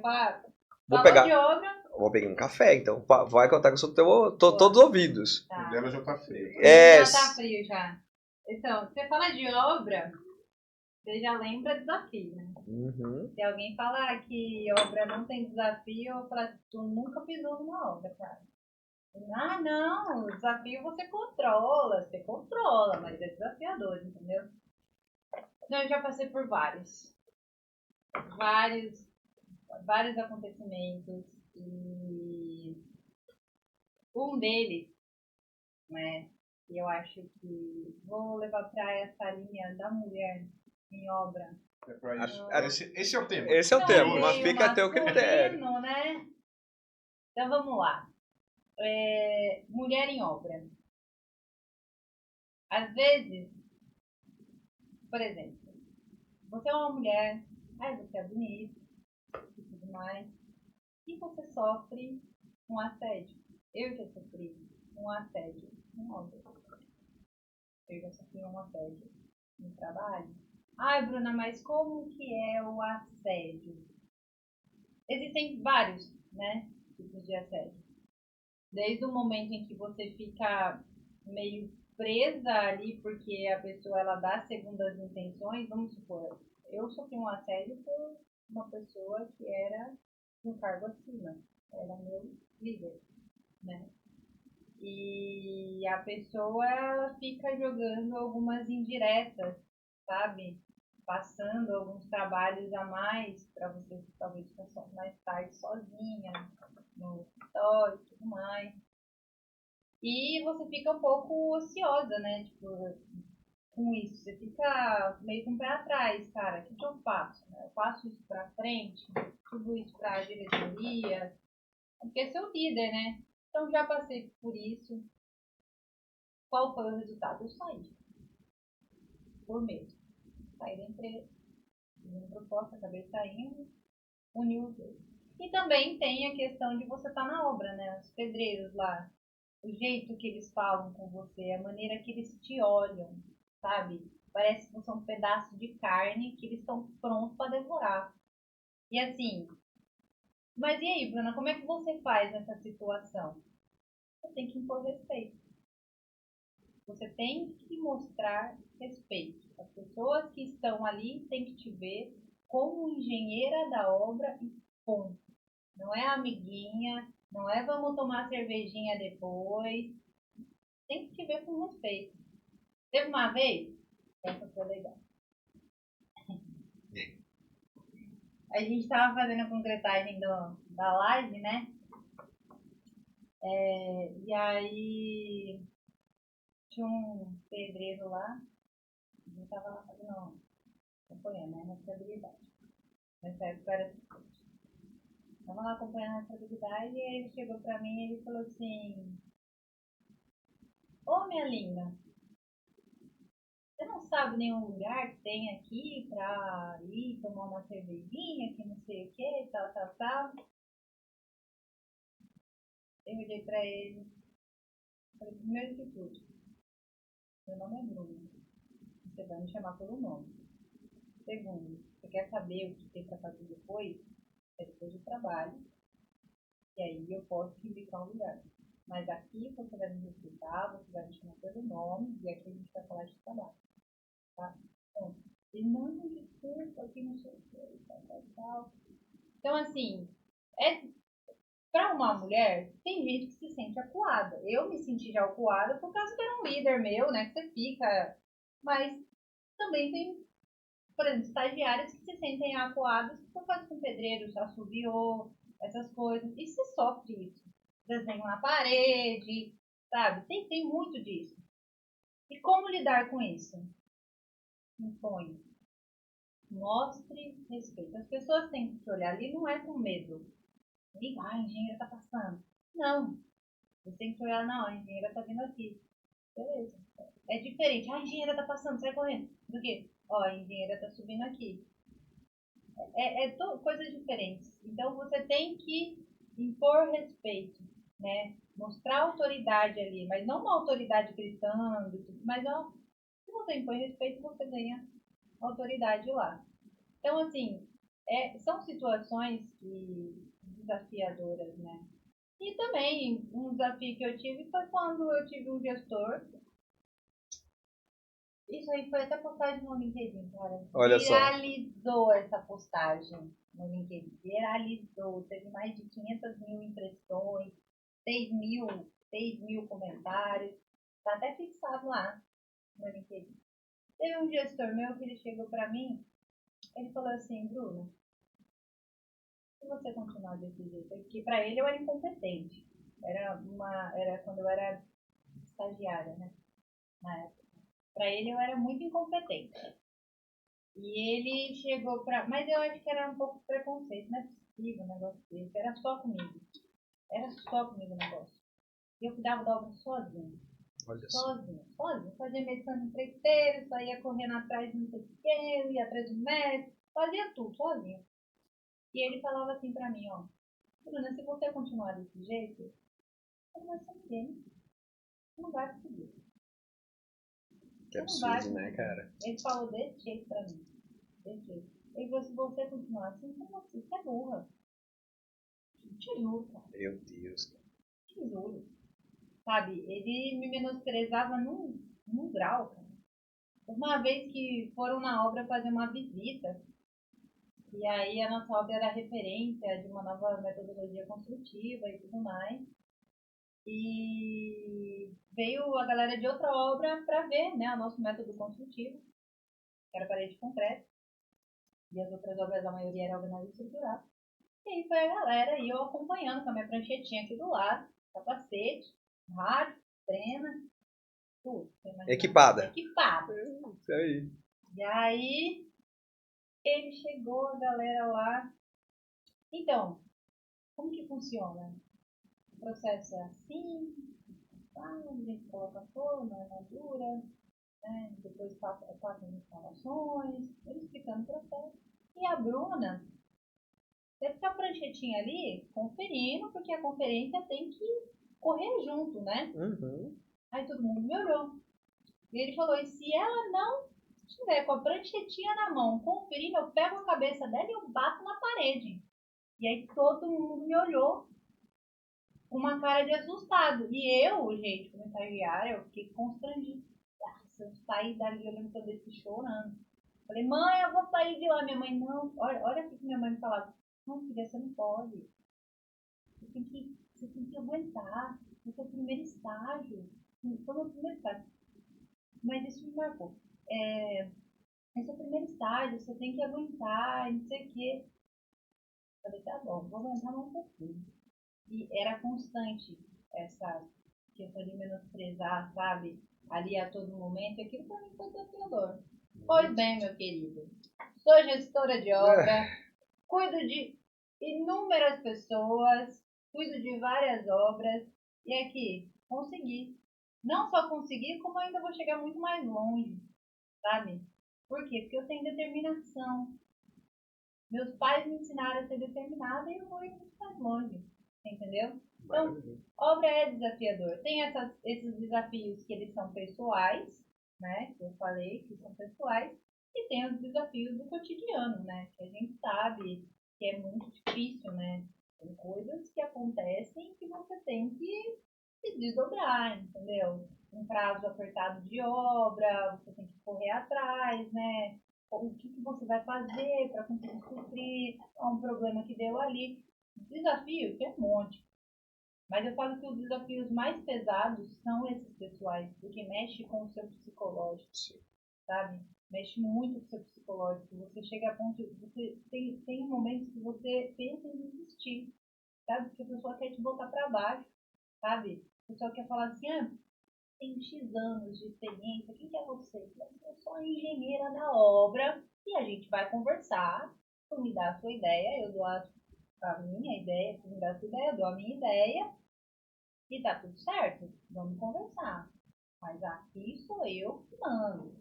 Vou falou de obra. Vou pegar um café, então vai contar que eu sou todos ouvidos. Tá. O dela já tá frio. Já tá frio já. Então, você fala de obra, você já lembra desafio, né? Uhum. Se alguém falar que obra não tem desafio, eu falo, tu nunca pisou numa obra, cara. Ah, não, o desafio você controla, mas é desafiador, entendeu? Então, eu já passei por vários acontecimentos e um deles, né, eu acho que vou levar para essa linha da mulher em obra. Esse é o tema. Esse é o tema, mas Meio fica a teu critério. masculino, né? Então vamos lá. Mulher em obra. Às vezes, por exemplo, você é uma mulher, você é bonita e tudo mais, e você sofre um assédio. Eu já sofri um assédio em obra. Eu já sofri um assédio no trabalho. Ai, Bruna, mas como que é o assédio? Existem vários, né, tipos de assédio. Desde o momento em que você fica meio presa ali porque a pessoa ela dá segundas intenções, vamos supor, eu sofri um assédio por uma pessoa que era um cargo acima, era meu líder, né? E a pessoa ela fica jogando algumas indiretas, sabe? Passando alguns trabalhos a mais para você talvez passar mais tarde sozinha no escritório e tudo mais. E você fica um pouco ociosa, né? Tipo, com isso. Você fica meio com o pé atrás, cara. O que eu faço? Eu faço isso para frente, tudo isso para a diretoria. Porque sou líder, né? Então já passei por isso. Qual foi o resultado? Eu saí. Por medo. Saí da empresa. Fiz uma proposta, acabei saindo. Uniu os dois. E também tem a questão de você estar na obra, né? Os pedreiros lá. O jeito que eles falam com você, a maneira que eles te olham, sabe? Parece que você é um pedaço de carne que eles estão prontos para devorar. E assim, mas e aí, Bruna, como é que você faz nessa situação? Você tem que impor respeito. Você tem que mostrar respeito. As pessoas que estão ali têm que te ver como engenheira da obra e ponto. Não é amiguinha, não é vamos tomar cervejinha depois. Tem que te ver com respeito. Teve uma vez, essa foi legal. A gente tava fazendo a concretagem da laje, né? E aí tinha um pedreiro lá, a gente tava lá fazendo, acompanhando, né? Rastreabilidade. Nessa época era tava lá acompanhando a rastreabilidade e aí ele chegou pra mim e ele falou assim, ô minha linda, você não sabe nenhum lugar que tem aqui pra ir tomar uma cervejinha, que não sei o que, tal, tal, tal. Eu olhei pra ele, falei, primeiro de tudo, meu nome é Bruno, você vai me chamar pelo nome. Segundo, você quer saber o que tem pra fazer depois? É depois do trabalho, e aí eu posso te indicar um lugar. Mas aqui você vai me respeitar, você vai me chamar pelo nome, e aqui a gente vai falar de trabalho. Tá? Então, e não, desculpa, aqui não sei o que, tal, tal, tal. Então, assim, para uma mulher, tem gente que se sente acuada. Eu me senti já acuada por causa que era um líder meu, né? Que você fica. Mas também tem, por exemplo, estagiários que se sentem acuados por causa que um pedreiro já assobiou, essas coisas. E se sofre isso. Desenho na parede, sabe? Tem muito disso. E como lidar com isso? Impõe. Mostre respeito. As pessoas têm que olhar ali, não é com medo. A engenheira tá passando. Não. Você tem que olhar, não, a engenheira tá vindo aqui. Beleza. É diferente. A engenheira tá passando, sai correndo. Do que? Ó, a engenheira tá subindo aqui. Coisas diferentes. Então você tem que impor respeito, né? Mostrar autoridade ali, mas não uma autoridade gritando, mas ó, se você impõe respeito, você ganha autoridade lá. Então, assim, são situações desafiadoras, né? E também, um desafio que eu tive foi quando eu tive um gestor. Isso aí foi até postagem no LinkedIn, cara. Olha só. Viralizou essa postagem no LinkedIn. Viralizou. Teve mais de 500 mil impressões, 6 mil comentários. Tá até fixado lá no LinkedIn. Teve um gestor meu que ele chegou pra mim, ele falou assim, Bruno, se você continuar desse jeito, porque para ele eu era incompetente. Era quando eu era estagiária, né? Na época. Para ele eu era muito incompetente. E ele chegou para, mas eu acho que era um pouco preconceito, não é possível o negócio desse. Era só comigo. Era só comigo o negócio. E eu cuidava da obra sozinha. Sozinha. Fazia medição de empreiteiro, saía correndo atrás de não sei o que, ia atrás do médico, fazia tudo sozinha. E ele falava assim pra mim, ó, Bruna, se você continuar desse jeito, você não vai ser ninguém. Você não vai conseguir. Que absurdo, né, cara? Ele falou desse jeito pra mim. Desse jeito. Ele falou, se você continuar assim, você é burra. Te juro, cara. Meu Deus. Te juro. Sabe, ele me menosprezava num grau, cara. Uma vez que foram na obra fazer uma visita, e aí a nossa obra era referência de uma nova metodologia construtiva e tudo mais. E veio a galera de outra obra para ver, né, o nosso método construtivo, que era parede de concreto, e as outras obras, a maioria era ordenada estrutural. E aí foi a galera, e eu acompanhando com a minha pranchetinha aqui do lado, capacete, rádio, trena, tudo. Equipada. Equipada. Isso aí. E aí ele chegou, a galera lá. Então, como que funciona? O processo é assim, a gente coloca forma, armadura, né? Depois passa as instalações, ele explicando o processo. E a Bruna teve com a pranchetinha ali, conferindo, porque a conferência tem que correr junto, né? Uhum. Aí todo mundo me olhou. E ele falou, e se ela não estiver com a pranchetinha na mão, conferindo, eu pego a cabeça dela e eu bato na parede. E aí todo mundo me olhou com uma cara de assustado. E eu, gente, como estagiária, eu fiquei constrangida. Eu saí dali olhando pra desse chorando. Falei, mãe, eu vou sair de lá. Minha mãe, não. Olha o que minha mãe me falava. Não, filha, você não pode. Você tem que aguentar. Esse é o primeiro estágio. Foi o meu primeiro estágio. mas isso me marcou. Esse é o primeiro estágio, você tem que aguentar, não sei o quê. Eu falei, tá bom, vou aguentar mais um pouquinho. E era constante essa questão de menosprezar, sabe? Ali a todo momento. Aquilo para mim foi desafiador. Pois bem, meu querido. Sou gestora de obra, cuido de inúmeras pessoas, cuido de várias obras. E aqui, consegui. Não só consegui, como ainda vou chegar muito mais longe, sabe? Por quê? Porque eu tenho determinação. Meus pais me ensinaram a ser determinada e eu vou ir muito mais longe, entendeu? Então, obra é desafiador. Tem esses desafios que eles são pessoais, né? Que eu falei que são pessoais. E tem os desafios do cotidiano, né? Que a gente sabe que é muito difícil, né? Tem coisas que acontecem que você tem que se desdobrar, entendeu? Um prazo apertado de obra, você tem que correr atrás, né? O que você vai fazer para conseguir suprir um problema que deu ali. Desafio tem um monte. Mas eu falo que os desafios mais pesados são esses pessoais, porque mexe com o seu psicológico, sabe? Mexe muito com o seu psicológico. Você chega a ponto de... Você tem momentos que você pensa em desistir, sabe? Porque a pessoa quer te botar para baixo, sabe? A pessoa quer falar assim, tem X anos de experiência, quem que é você? Eu sou a engenheira da obra e a gente vai conversar, tu me dá a sua ideia, eu dou a minha ideia, tu me dá a sua ideia, eu dou a minha ideia e tá tudo certo, vamos conversar. Mas aqui sou eu que mando.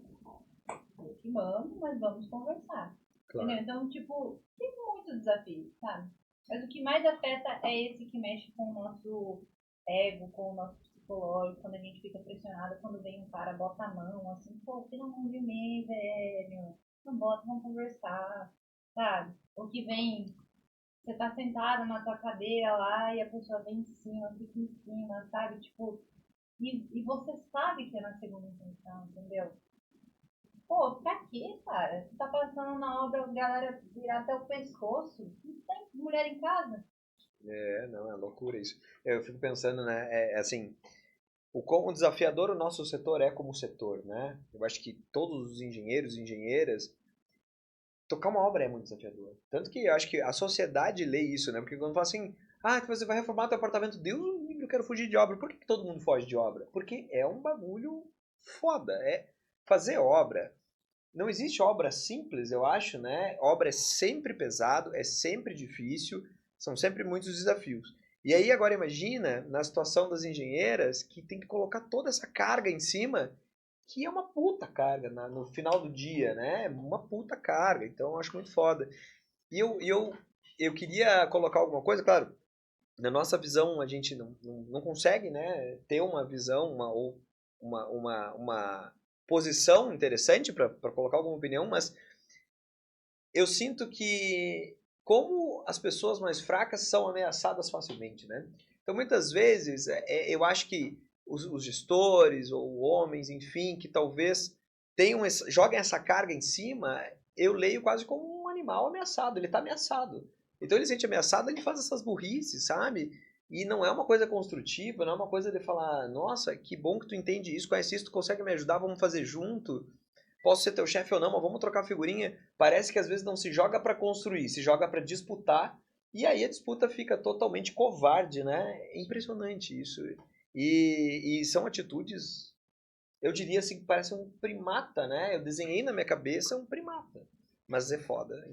Eu que mando, mas vamos conversar. Claro. Entendeu? Então, tipo, tem muito desafio, sabe? Mas o que mais afeta é esse que mexe com o nosso ego, com o nosso psicológico, quando a gente fica pressionada, quando vem um cara, bota a mão, assim, pô, tira a mão de mim, velho. Não bota, vamos conversar, sabe? Ou que vem, você tá sentada na tua cadeira lá e a pessoa vem em cima, fica em cima, sabe? Tipo, e você sabe que é na segunda intenção, entendeu? Pô, pra quê, cara? Você tá passando na obra, a galera virar até o pescoço. Não tem mulher em casa? Não, é loucura isso. Eu fico pensando, né, assim, o quão desafiador o nosso setor é como setor, né? Eu acho que todos os engenheiros e engenheiras, tocar uma obra é muito desafiador. Tanto que eu acho que a sociedade lê isso, né? Porque quando fala assim, que você vai reformar teu apartamento, Deus me livre, eu quero fugir de obra. Por que todo mundo foge de obra? Porque é um bagulho foda. É fazer obra. Não existe obra simples, eu acho, né? Obra é sempre pesado, é sempre difícil, são sempre muitos desafios. E aí agora imagina na situação das engenheiras que tem que colocar toda essa carga em cima, que é uma puta carga no final do dia, né? Uma puta carga. Então eu acho muito foda. E eu queria colocar alguma coisa, claro, na nossa visão a gente não consegue, né, ter uma visão, uma posição interessante para colocar alguma opinião, mas eu sinto que como as pessoas mais fracas são ameaçadas facilmente, né? Então muitas vezes eu acho que os gestores ou homens, enfim, que talvez joguem essa carga em cima, eu leio quase como um animal ameaçado, ele está ameaçado. Então ele se sente ameaçado, ele faz essas burrices, sabe? E não é uma coisa construtiva, não é uma coisa de falar, nossa, que bom que tu entende isso, conhece isso, tu consegue me ajudar, vamos fazer junto. Posso ser teu chefe ou não, mas vamos trocar figurinha. Parece que às vezes não se joga para construir, se joga para disputar. E aí a disputa fica totalmente covarde, né? É impressionante isso. E são atitudes, eu diria assim, que parece um primata, né? Eu desenhei na minha cabeça um primata. Mas é foda.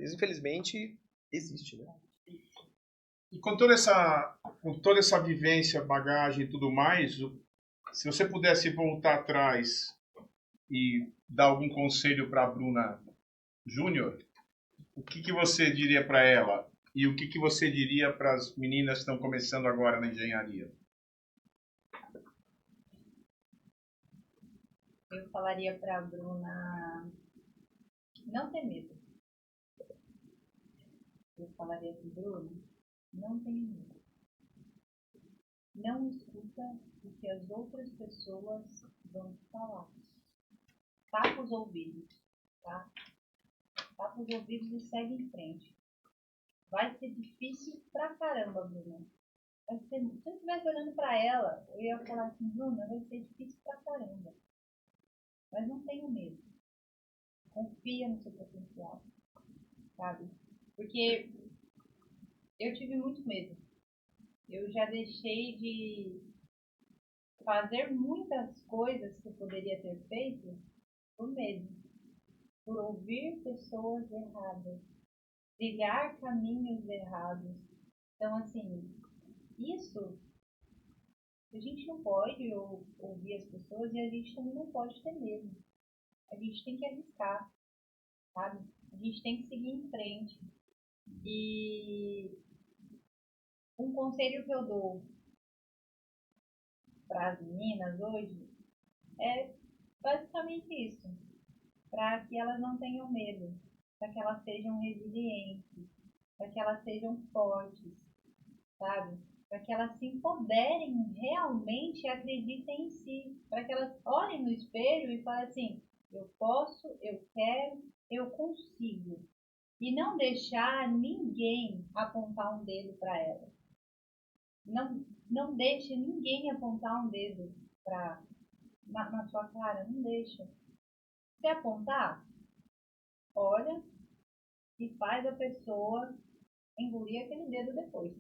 Infelizmente, existe, né? E com toda essa vivência, bagagem e tudo mais, se você pudesse voltar atrás e dar algum conselho para a Bruna Júnior, o que você diria para ela? E o que você diria para as meninas que estão começando agora na engenharia? Eu falaria para a Bruna não ter medo. Eu falaria assim, Bruna, não tenha medo. Não escuta o que as outras pessoas vão te falar. Tapa os ouvidos, tá? Tapa os ouvidos e segue em frente. Vai ser difícil pra caramba, Bruna. Se eu estivesse olhando pra ela, eu ia falar assim, Bruna, vai ser difícil pra caramba. Mas não tenha medo. Confia no seu potencial, sabe? Porque eu tive muito medo. Eu já deixei de fazer muitas coisas que eu poderia ter feito por medo, por ouvir pessoas erradas, trilhar caminhos errados. Então, assim, isso a gente não pode ouvir as pessoas e a gente também não pode ter medo. A gente tem que arriscar, sabe? A gente tem que seguir em frente. E um conselho que eu dou para as meninas hoje é basicamente isso, para que elas não tenham medo, para que elas sejam resilientes, para que elas sejam fortes, sabe? Para que elas se empoderem realmente e acreditem em si, para que elas olhem no espelho e falem assim, eu posso, eu quero, eu consigo. E não deixar ninguém apontar um dedo para elas. Não deixe ninguém apontar um dedo na sua cara, não deixa. Se apontar, olha e faz a pessoa engolir aquele dedo depois.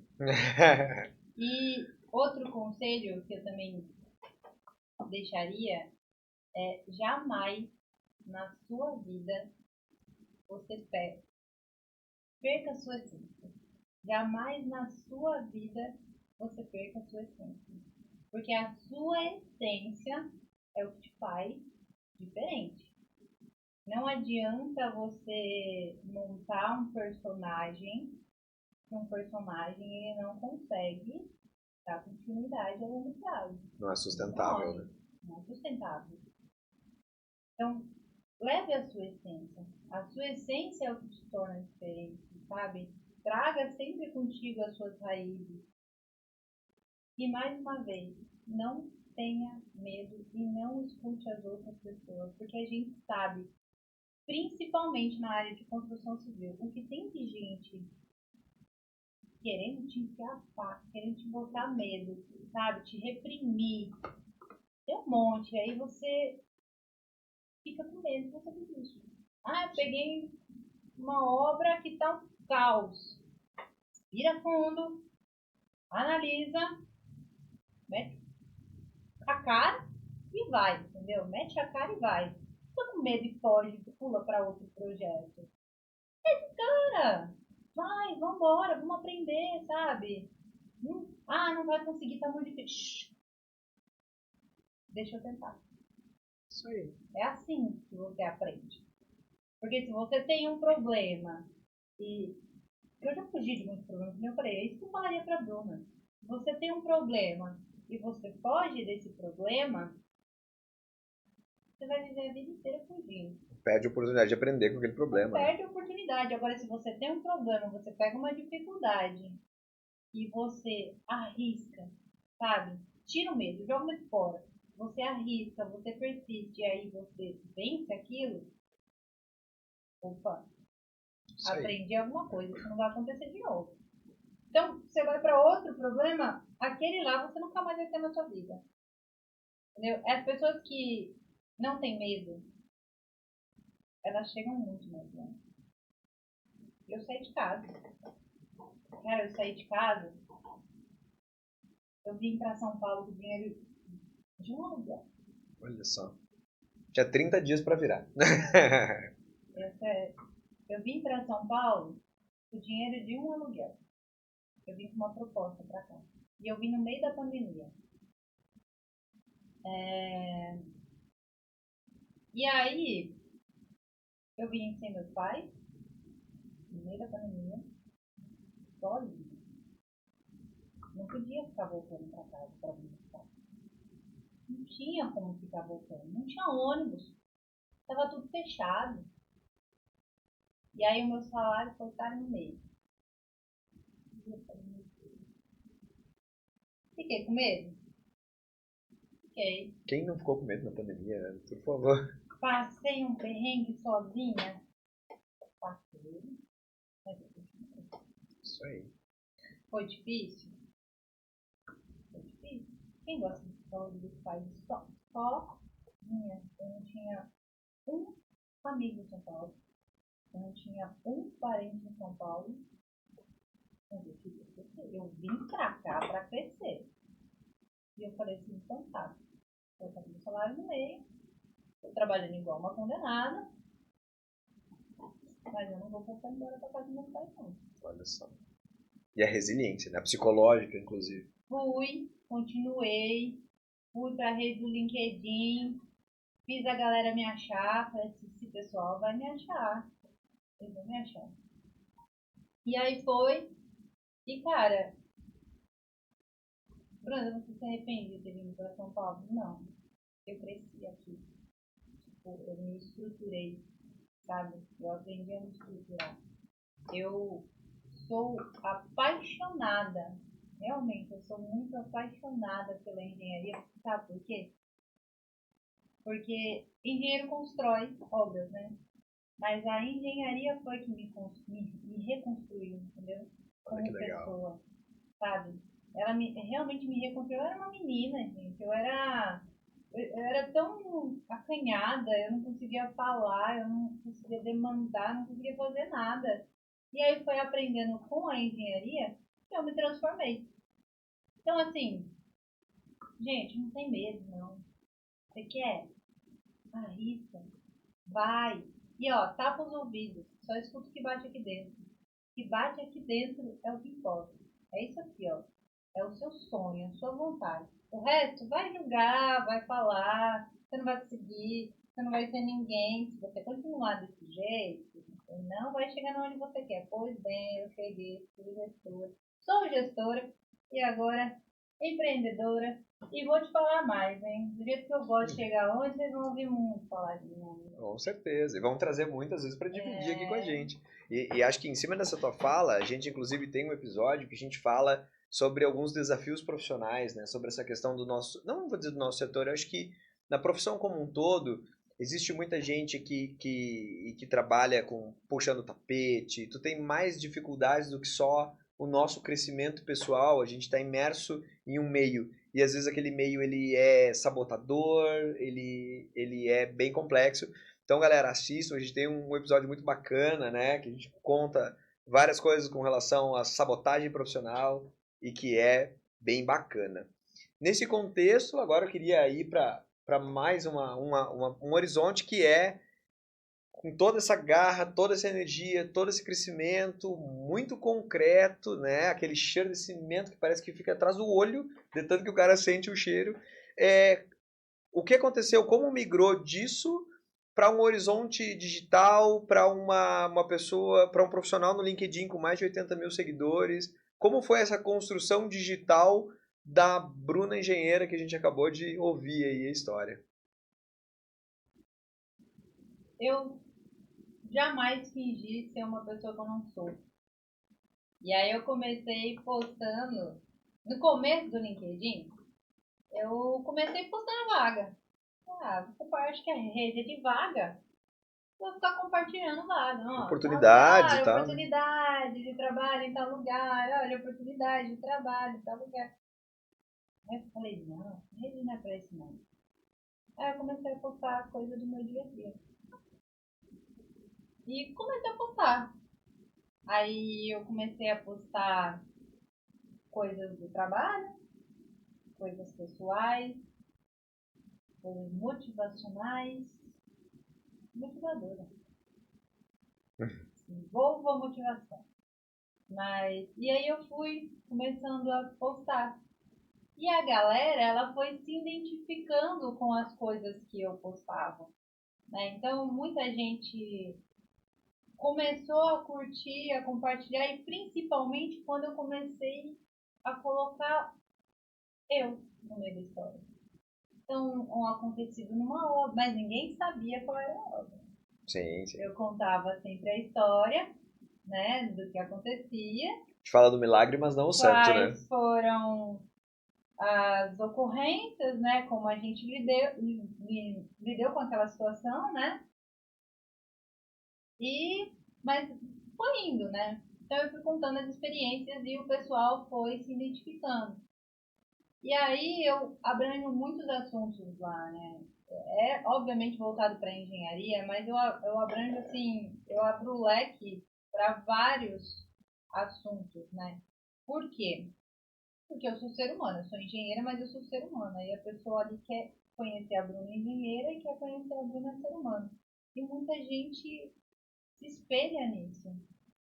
E outro conselho que eu também deixaria é jamais na sua vida você perca a sua essência. Jamais na sua vida você perca a sua essência. Porque a sua essência é o que te faz diferente. Não adianta você montar um personagem, que um personagem ele não consegue dar continuidade a longo prazo. Não é sustentável, né? Não é sustentável. Então, leve a sua essência. A sua essência é o que te torna diferente, sabe? Traga sempre contigo as suas raízes. E mais uma vez, não tenha medo e não escute as outras pessoas, porque a gente sabe, principalmente na área de construção civil, o que tem de gente querendo te enfiar a faca, querendo te botar medo, sabe? Te reprimir. Tem um monte, aí você fica com medo, você desiste. Ah, eu peguei uma obra que tá um caos. Vira fundo, analisa, mete a cara e vai, entendeu? Mete a cara e vai. Fica com medo e foge, pula para outro projeto. Cara, vai, vambora, vamos aprender, sabe? Não vai conseguir, tá muito difícil. Deixa eu tentar. Isso aí. É assim que você aprende. Porque se você tem um problema, e eu já fugi de muitos problemas, como eu falei, é isso que eu falaria pra Bruna. Se você tem um problema e você foge desse problema, você vai viver a vida inteira fugindo. Perde a oportunidade de aprender com aquele problema. Você perde a oportunidade. Agora, se você tem um problema, você pega uma dificuldade e você arrisca, sabe? Tira o medo, joga o medo fora. Você arrisca, você persiste e aí você vence aquilo. Opa, aprendi alguma coisa, isso não vai acontecer de novo. Então, você vai para outro problema, aquele lá você nunca mais vai ter na sua vida. Entendeu? As pessoas que não têm medo, elas chegam muito mais longe. Eu saí de casa. Cara, eu saí de casa, eu vim para São Paulo com dinheiro de um aluguel. Olha só. Tinha 30 dias para virar. Eu vim para São Paulo com dinheiro de um aluguel. Eu vim com uma proposta para cá. E eu vim no meio da pandemia. E aí, eu vim sem meus pais, no meio da pandemia, sozinha. Não podia ficar voltando para casa para visitar. Não tinha como ficar voltando. Não tinha ônibus. Estava tudo fechado. E aí o meu salário foi estar no meio. Fiquei com medo? Fiquei. Quem não ficou com medo na pandemia, né? Por favor. Passei um perrengue sozinha? Passei. Mas eu continuei. Isso aí. Foi difícil? Foi difícil. Quem gosta de saúde dos pais só eu não tinha um amigo em São Paulo, eu não tinha um parente em São Paulo, mas eu queria crescer. Eu vim pra cá pra crescer. E eu falei assim, então tá, eu tenho meu salário no meio, tô trabalhando igual uma condenada, mas eu não vou voltar embora pra casa do meu pai, não. Olha só. E a resiliência, né? A psicológica, inclusive. Fui, continuei, fui pra rede do LinkedIn, fiz a galera me achar, falei assim, esse pessoal vai me achar, eles vão me achar. E aí foi, e cara, Bruna, você se arrepende de ter vindo pra São Paulo? Não, eu cresci aqui, tipo, eu me estruturei, sabe? Eu aprendi a me estruturar. Eu sou apaixonada, realmente, eu sou muito apaixonada pela engenharia, sabe por quê? Porque engenheiro constrói obras, né? Mas a engenharia foi que me reconstruiu, entendeu? Olha que Como legal. pessoa, sabe? Ela realmente me reconstruiu. Eu era uma menina, gente. Eu era tão acanhada, eu não conseguia falar, eu não conseguia demandar, não conseguia fazer nada. E aí foi aprendendo com a engenharia que eu me transformei. Então, assim, gente, não tem medo, não. Você quer? Arrisca. Vai. E ó, tapa os ouvidos. Só escuta o que bate aqui dentro. O que bate aqui dentro é o que importa. É isso aqui, ó. É o seu sonho, a sua vontade. O resto vai julgar, vai falar. Você não vai conseguir. Você não vai ser ninguém. Se você continuar desse jeito, você não vai chegar onde você quer. Pois bem, eu cheguei, fui gestora. Sou gestora e agora empreendedora. E vou te falar mais, hein? Do jeito que eu gosto de chegar onde, vocês vão ouvir muito falar de mim. Com certeza. E vamos trazer muitas vezes para dividir aqui com a gente. E acho que em cima dessa tua fala, a gente inclusive tem um episódio que a gente fala sobre alguns desafios profissionais, né? Sobre essa questão do nosso, não vou dizer do nosso setor, eu acho que na profissão como um todo, existe muita gente que trabalha com puxando tapete, tu tem mais dificuldades do que só o nosso crescimento pessoal, a gente está imerso em um meio e às vezes aquele meio ele é sabotador, ele é bem complexo. Então, galera, assistam, a gente tem um episódio muito bacana, né, que a gente conta várias coisas com relação à sabotagem profissional e que é bem bacana. Nesse contexto, agora eu queria ir para mais um horizonte que é com toda essa garra, toda essa energia, todo esse crescimento muito concreto, né? Aquele cheiro de cimento que parece que fica atrás do olho, de tanto que o cara sente o cheiro. O que aconteceu? Como migrou disso para um horizonte digital, para uma pessoa, para um profissional no LinkedIn com mais de 80 mil seguidores? Como foi essa construção digital da Bruna Engenheira que a gente acabou de ouvir aí a história? Eu jamais fingi ser uma pessoa que eu não sou. E aí eu comecei postando, no começo do LinkedIn, eu comecei postando vaga. Você acha que a rede é de vaga? Vou ficar compartilhando vaga. Ó, tal Oportunidades e lugar, tal, né? oportunidade de trabalho em tal lugar, olha, oportunidade de trabalho em tal lugar. Aí eu falei, não, rede não é pra isso não. Aí eu comecei a postar coisa do meu dia a dia. E comecei a postar. Aí eu comecei a postar coisas do trabalho, coisas pessoais, coisas motivacionais, motivadora. Envolva a motivação. E aí eu fui começando a postar. E a galera, ela foi se identificando com as coisas que eu postava. Né? Então, muita gente começou a curtir, a compartilhar, e principalmente quando eu comecei a colocar eu no meio da história. Então, um acontecido numa obra, mas ninguém sabia qual era a obra. Sim, sim. Eu contava sempre a história, né, do que acontecia. A gente fala do milagre, mas não o santo, né? Quais foram as ocorrências, né, como a gente lidou com aquela situação, né? Mas foi indo, né? Então eu fui contando as experiências e o pessoal foi se identificando. E aí eu abranjo muitos assuntos lá, né? é obviamente voltado para engenharia, mas eu abranjo assim, eu abro o leque para vários assuntos, né? Por quê? Porque eu sou ser humano, eu sou engenheira, mas eu sou ser humana. E a pessoa ali quer conhecer a Bruna engenheira e quer conhecer a Bruna ser humano. E muita gente se espelha nisso.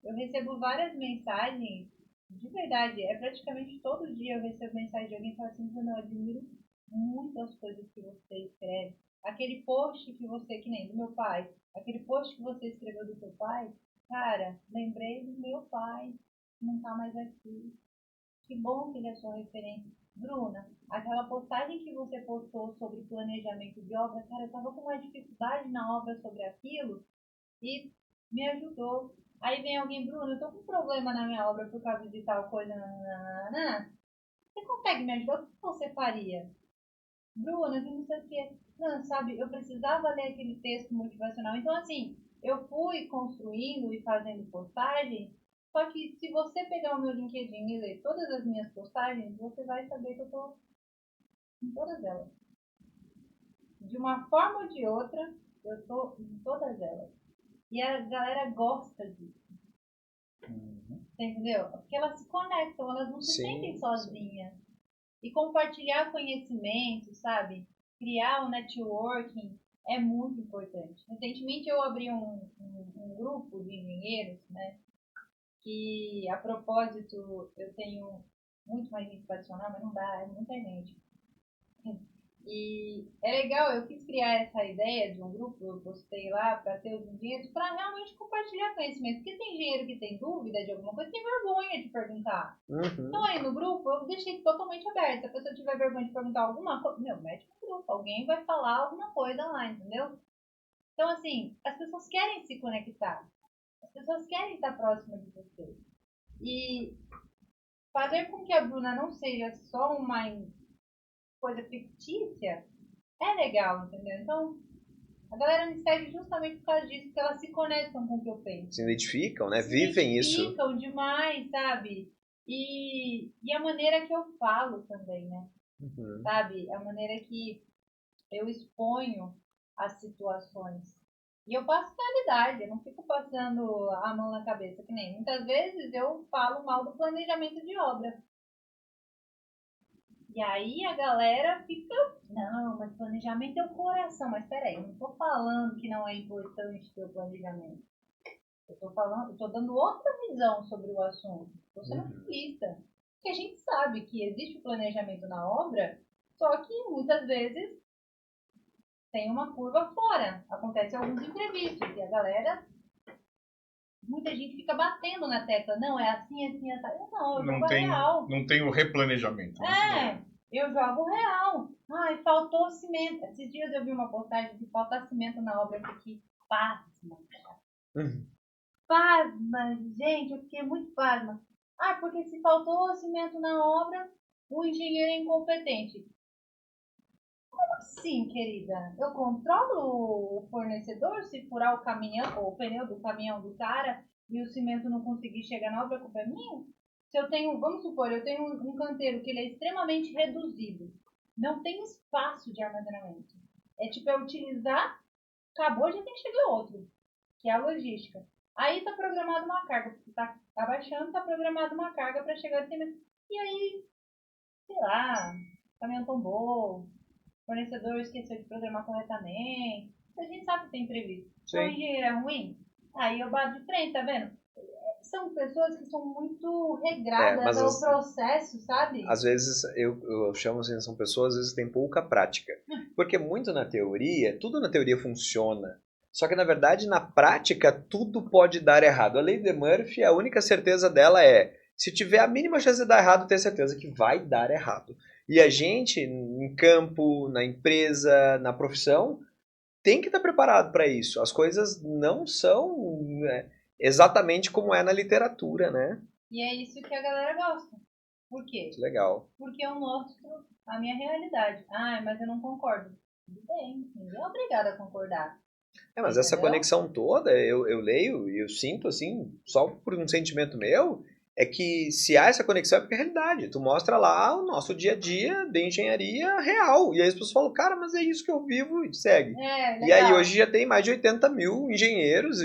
Eu recebo várias mensagens, de verdade, é praticamente todo dia eu recebo mensagem de alguém que fala assim, eu admiro muito as coisas que você escreve. Aquele post que você, que nem do meu pai, aquele post que você escreveu do seu pai, cara, lembrei do meu pai, que não tá mais aqui. Que bom que ele é sua referência. Bruna, aquela postagem que você postou sobre planejamento de obra, cara, eu tava com uma dificuldade na obra sobre aquilo e me ajudou. Aí vem alguém, Bruna, eu tô com um problema na minha obra por causa de tal coisa. Nananana. Você consegue me ajudar? O que você faria? Bruna, que não sei o que. Não, sabe, eu precisava ler aquele texto motivacional. Então, assim, eu fui construindo e fazendo postagens. Só que se você pegar o meu LinkedIn e ler todas as minhas postagens, você vai saber que eu tô em todas elas. De uma forma ou de outra, eu tô em todas elas. E a galera gosta disso. Você entendeu? Porque elas se conectam, elas não se sentem sozinhas. E compartilhar conhecimento, sabe? Criar um networking é muito importante. Recentemente eu abri um grupo de engenheiros, né? Que a propósito eu tenho muito mais gente para adicionar, mas não dá, é muita gente. E é legal, eu quis criar essa ideia de um grupo, eu postei lá para ter os engenheiros, para realmente compartilhar conhecimento. Porque tem engenheiro que tem dúvida de alguma coisa, tem vergonha de perguntar. Então aí no grupo eu deixei totalmente aberto. Se a pessoa tiver vergonha de perguntar alguma coisa, meu, mete no grupo, alguém vai falar alguma coisa lá, entendeu? Então assim, as pessoas querem se conectar, as pessoas querem estar próximas de você. E fazer com que a Bruna não seja só uma coisa fictícia é legal, entendeu? Então, a galera me segue justamente por causa disso, porque elas se conectam com o que eu penso. Se identificam, né? Se Vivem isso. Se identificam demais, sabe? E a maneira que eu falo também, né? Sabe? A maneira que eu exponho as situações. E eu passo realidade, eu não fico passando a mão na cabeça, que nem muitas vezes eu falo mal do planejamento de obra. E aí a galera fica, não, mas planejamento é o coração. Mas peraí, eu não tô falando que não é importante ter o planejamento. Eu tô dando outra visão sobre o assunto. Tô sendo realista. Porque a gente sabe que existe o planejamento na obra, só que muitas vezes tem uma curva fora. Acontece alguns imprevistos e a galera, muita gente fica batendo na tecla. Não, é assim, assim, assim. Não, eu jogo real. Não tem o replanejamento. Né? Eu jogo real. Ai, faltou cimento. Esses dias eu vi uma postagem de faltar cimento na obra aqui. Pasma. Pasma, gente, eu fiquei muito pasma. Ah, porque se faltou cimento na obra, o engenheiro é incompetente. Como assim, querida? Eu controlo o fornecedor se furar o caminhão, ou o pneu do caminhão do cara e o cimento não conseguir chegar na obra, a culpa é minha? Se eu tenho, vamos supor, eu tenho um canteiro que ele é extremamente reduzido. Não tem espaço de armazenamento. É tipo, é utilizar, acabou, já tem que chegar outro. Que é a logística. Aí tá programada uma carga, porque tá abaixando, tá programada uma carga para chegar de cimento. E aí, sei lá, o caminhão tombou, o fornecedor esqueceu de programar corretamente. A gente sabe que tem imprevisto. Então, o engenheiro é ruim? Aí eu bato de frente, tá vendo? São pessoas que são muito regradas ao processo, sabe? Às vezes, eu chamo assim, são pessoas, às vezes têm pouca prática. Porque muito na teoria, tudo na teoria funciona. Só que, na verdade, na prática, tudo pode dar errado. A lei de Murphy, a única certeza dela é, se tiver a mínima chance de dar errado, ter certeza que vai dar errado. E a gente, em campo, na empresa, na profissão, tem que estar preparado para isso. As coisas não são exatamente como é na literatura, né? E é isso que a galera gosta. Por quê? Legal. Porque eu mostro a minha realidade. Ah, mas eu não concordo. Tudo bem, ninguém é obrigado a concordar. Mas essa conexão toda, eu leio e eu sinto, assim, só por um sentimento meu, é que se há essa conexão é porque é realidade. Tu mostra lá o nosso dia a dia de engenharia real. E aí as pessoas falam, cara, mas é isso que eu vivo e segue. E aí hoje já tem mais de 80 mil engenheiros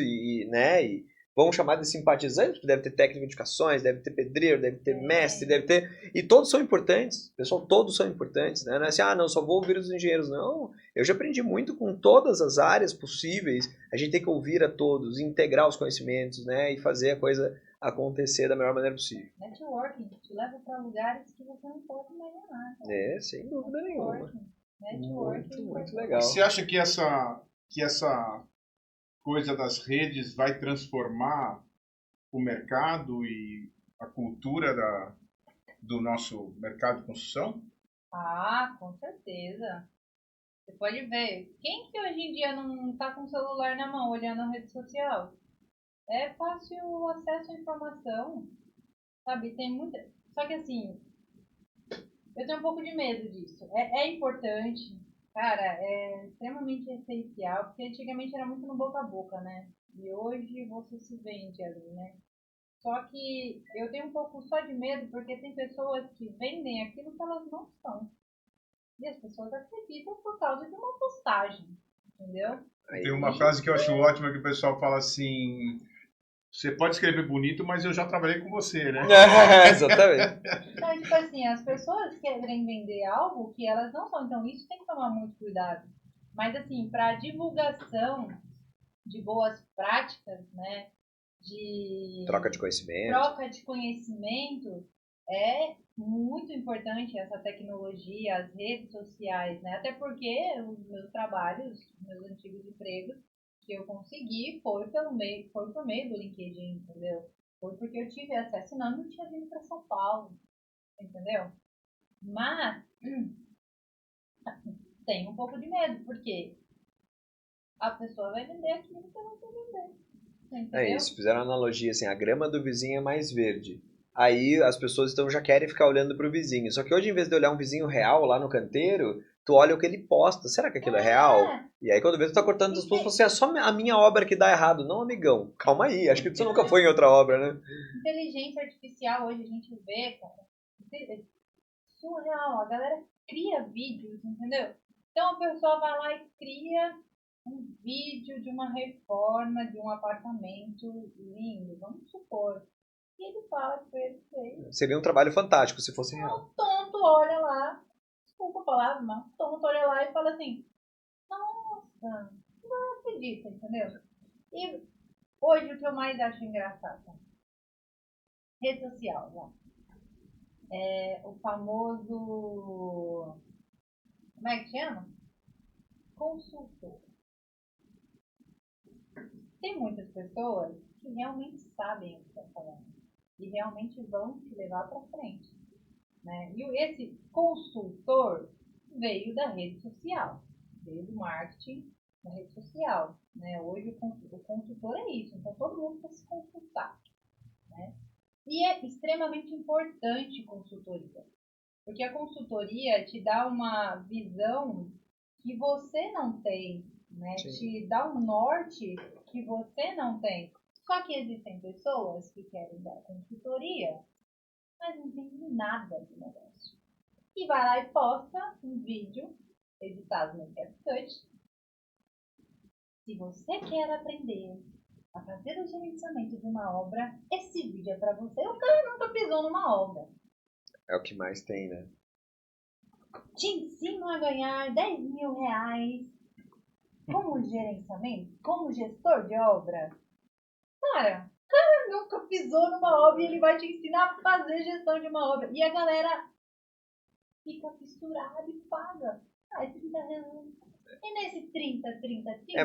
né, e vamos chamar de simpatizantes, porque deve ter técnico de edificações, deve ter pedreiro, deve ter mestre, deve ter... E todos são importantes. Pessoal, todos são importantes, né? Não é assim, não, só vou ouvir os engenheiros. Não, eu já aprendi muito com todas as áreas possíveis. A gente tem que ouvir a todos, integrar os conhecimentos, né? E fazer a coisa acontecer da melhor maneira possível. Networking te leva para lugares que você não pode imaginar. Sem dúvida nenhuma. Networking. Muito legal. Você acha que essa coisa das redes vai transformar o mercado e a cultura do nosso mercado de construção? Com certeza. Você pode ver. Quem que hoje em dia não está com o celular na mão, olhando a rede social? É fácil o acesso à informação, sabe? Tem muita... Só que assim, eu tenho um pouco de medo disso. É importante, cara, é extremamente essencial, porque antigamente era muito no boca a boca, né? E hoje você se vende ali, né? Só que eu tenho um pouco só de medo, porque tem pessoas que vendem aquilo que elas não são. E as pessoas acreditam por causa de uma postagem, entendeu? Tem uma frase que eu acho ótima, que o pessoal fala assim... Você pode escrever bonito, mas eu já trabalhei com você, né? Exatamente. Então, tipo assim, as pessoas querem vender algo que elas não são. Então, isso tem que tomar muito cuidado. Mas, assim, para divulgação de boas práticas, né? De troca de conhecimento, é muito importante essa tecnologia, as redes sociais, né? Até porque os meus trabalhos, meus antigos empregos, que eu consegui foi por meio do LinkedIn, entendeu? Foi porque eu tive acesso, senão eu não tinha vindo para São Paulo, entendeu? Mas tem um pouco de medo, porque a pessoa vai vender aquilo que ela quer vender, entendeu? É isso, fizeram uma analogia assim, a grama do vizinho é mais verde. Aí as pessoas então já querem ficar olhando pro vizinho. Só que hoje, em vez de olhar um vizinho real lá no canteiro, tu olha o que ele posta. Será que aquilo é real? E aí quando vê, tu tá cortando as pessoas, você é só a minha obra que dá errado. Não, amigão, calma aí. Acho que tu nunca foi em outra obra, né? Inteligência artificial hoje a gente vê, cara, é surreal. A galera cria vídeos, entendeu? Então a pessoa vai lá e cria um vídeo de uma reforma de um apartamento lindo, vamos supor. E ele fala que ele fez. Seria um trabalho fantástico se fosse real. Um tonto olha lá, desculpa a palavra, mas um tonto olha lá e fala assim, nossa, não acredito, entendeu? E hoje o que eu mais acho engraçado, rede social, já. É o famoso, como é que chama? Consultor. Tem muitas pessoas que realmente sabem o que estão falando e realmente vão te levar para frente, né? E esse consultor veio da rede social, veio do marketing da rede social, né? Hoje o consultor é isso, então todo mundo precisa se consultar, né? E é extremamente importante consultoria, porque a consultoria te dá uma visão que você não tem, né? Te dá um norte que você não tem. Só que existem pessoas que querem dar consultoria, mas não entendem nada do negócio. E vai lá e posta um vídeo editado no CapCut. Se você quer aprender a fazer o gerenciamento de uma obra, esse vídeo é para você. O cara nunca pisou numa obra. É o que mais tem, né? Te ensino a ganhar 10 mil reais como gerenciamento, como gestor de obra. Cara, o cara nunca pisou numa obra e ele vai te ensinar a fazer gestão de uma obra. E a galera fica fissurada e paga. É 30 reais. E nesse 30,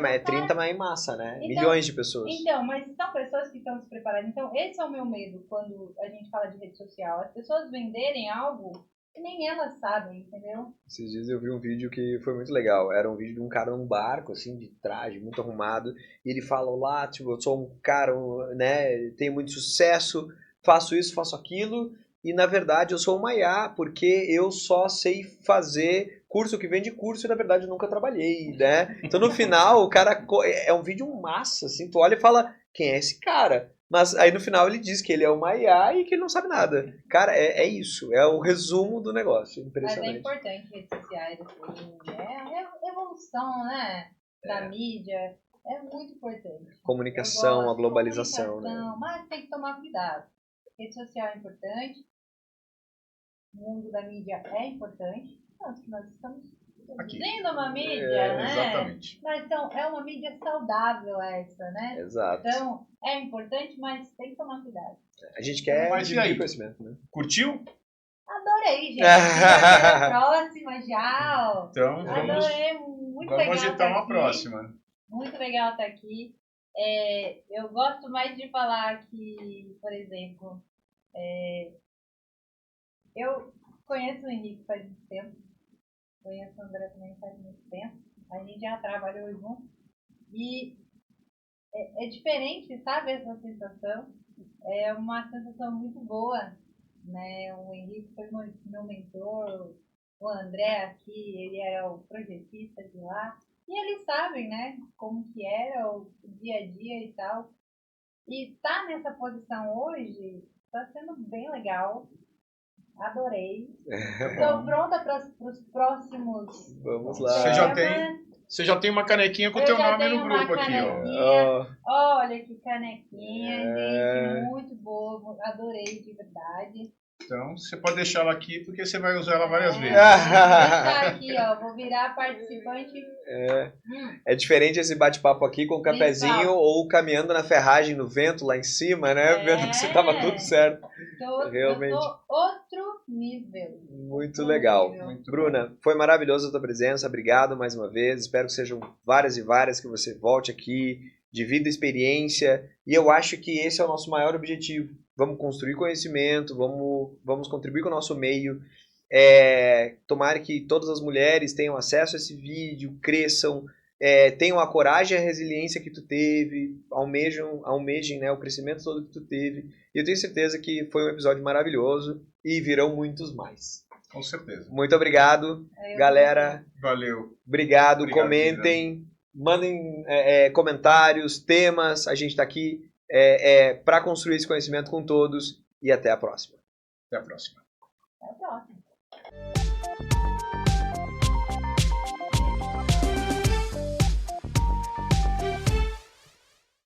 mas é 30, mas em massa, né? Então, milhões de pessoas. Então, mas são pessoas que estão se preparando. Então, esse é o meu medo quando a gente fala de rede social. As pessoas venderem algo que nem elas sabem, entendeu? Esses dias eu vi um vídeo que foi muito legal. Era um vídeo de um cara num barco, assim, de traje, muito arrumado. E ele fala lá, tipo, eu sou um cara, né, tenho muito sucesso, faço isso, faço aquilo. E, na verdade, eu sou uma IA, porque eu só sei fazer curso que vende curso e, na verdade, eu nunca trabalhei, né? Então, no final, o cara... É um vídeo massa, assim. Tu olha e fala, quem é esse cara? Mas aí no final ele diz que ele é uma IA e que ele não sabe nada. Cara, é isso. É o resumo do negócio. Mas é Impressionante. importante redes sociais hoje em dia. É a evolução, né? Da mídia. É muito importante. Comunicação, a globalização, né? Mas tem que tomar cuidado. Rede social é importante. O mundo da mídia é importante. Tanto que nós estamos produzindo uma mídia, né? Exatamente. Mas então, é uma mídia saudável essa, né? Exato. Então, é importante, mas tem que tomar cuidado. A gente quer Mas e dividir aí? conhecimento, né? Curtiu? Adorei, gente. Até a próxima, já. Então vamos Adorei, muito legal agitar estar uma aqui. próxima. Muito legal estar aqui. Eu gosto mais de falar que, por exemplo, eu conheço o Henrique faz muito tempo, conheço o André também faz muito tempo, a gente já trabalhou junto e é diferente, sabe, essa sensação? É uma sensação muito boa, né? O Henrique foi meu mentor, o André aqui, ele era o projetista de lá. E eles sabem, né, como que era o dia a dia e tal. E tá nessa posição hoje, tá sendo bem legal. Adorei. Estou pronta para os próximos Vamos lá. Você já tem uma canequinha com o teu nome no grupo aqui, ó. Olha que canequinha, gente, muito boa. Adorei, de verdade. Então, você pode deixar ela aqui, porque você vai usar ela várias vezes. Vou deixar aqui, ó. Vou virar participante. É diferente esse bate-papo aqui com o cafezinho ou caminhando na ferragem no vento lá em cima, né? Vendo que se tava tudo certo. Realmente. Eu tô outro nível. Muito legal. Muito Bruna, foi maravilhosa a tua presença. Obrigado mais uma vez. Espero que sejam várias e várias que você volte aqui, divida experiência. E eu acho que esse é o nosso maior objetivo. Vamos construir conhecimento, vamos contribuir com o nosso meio. Tomara que todas as mulheres tenham acesso a esse vídeo, cresçam, tenham a coragem e a resiliência que tu teve, almejem, né, o crescimento todo que tu teve. E eu tenho certeza que foi um episódio maravilhoso e virão muitos mais. Com certeza. Muito obrigado, galera. Valeu. Obrigado, comentem, mandem comentários, temas. A gente está aqui para construir esse conhecimento com todos. E até a próxima. Até a próxima. Até a próxima.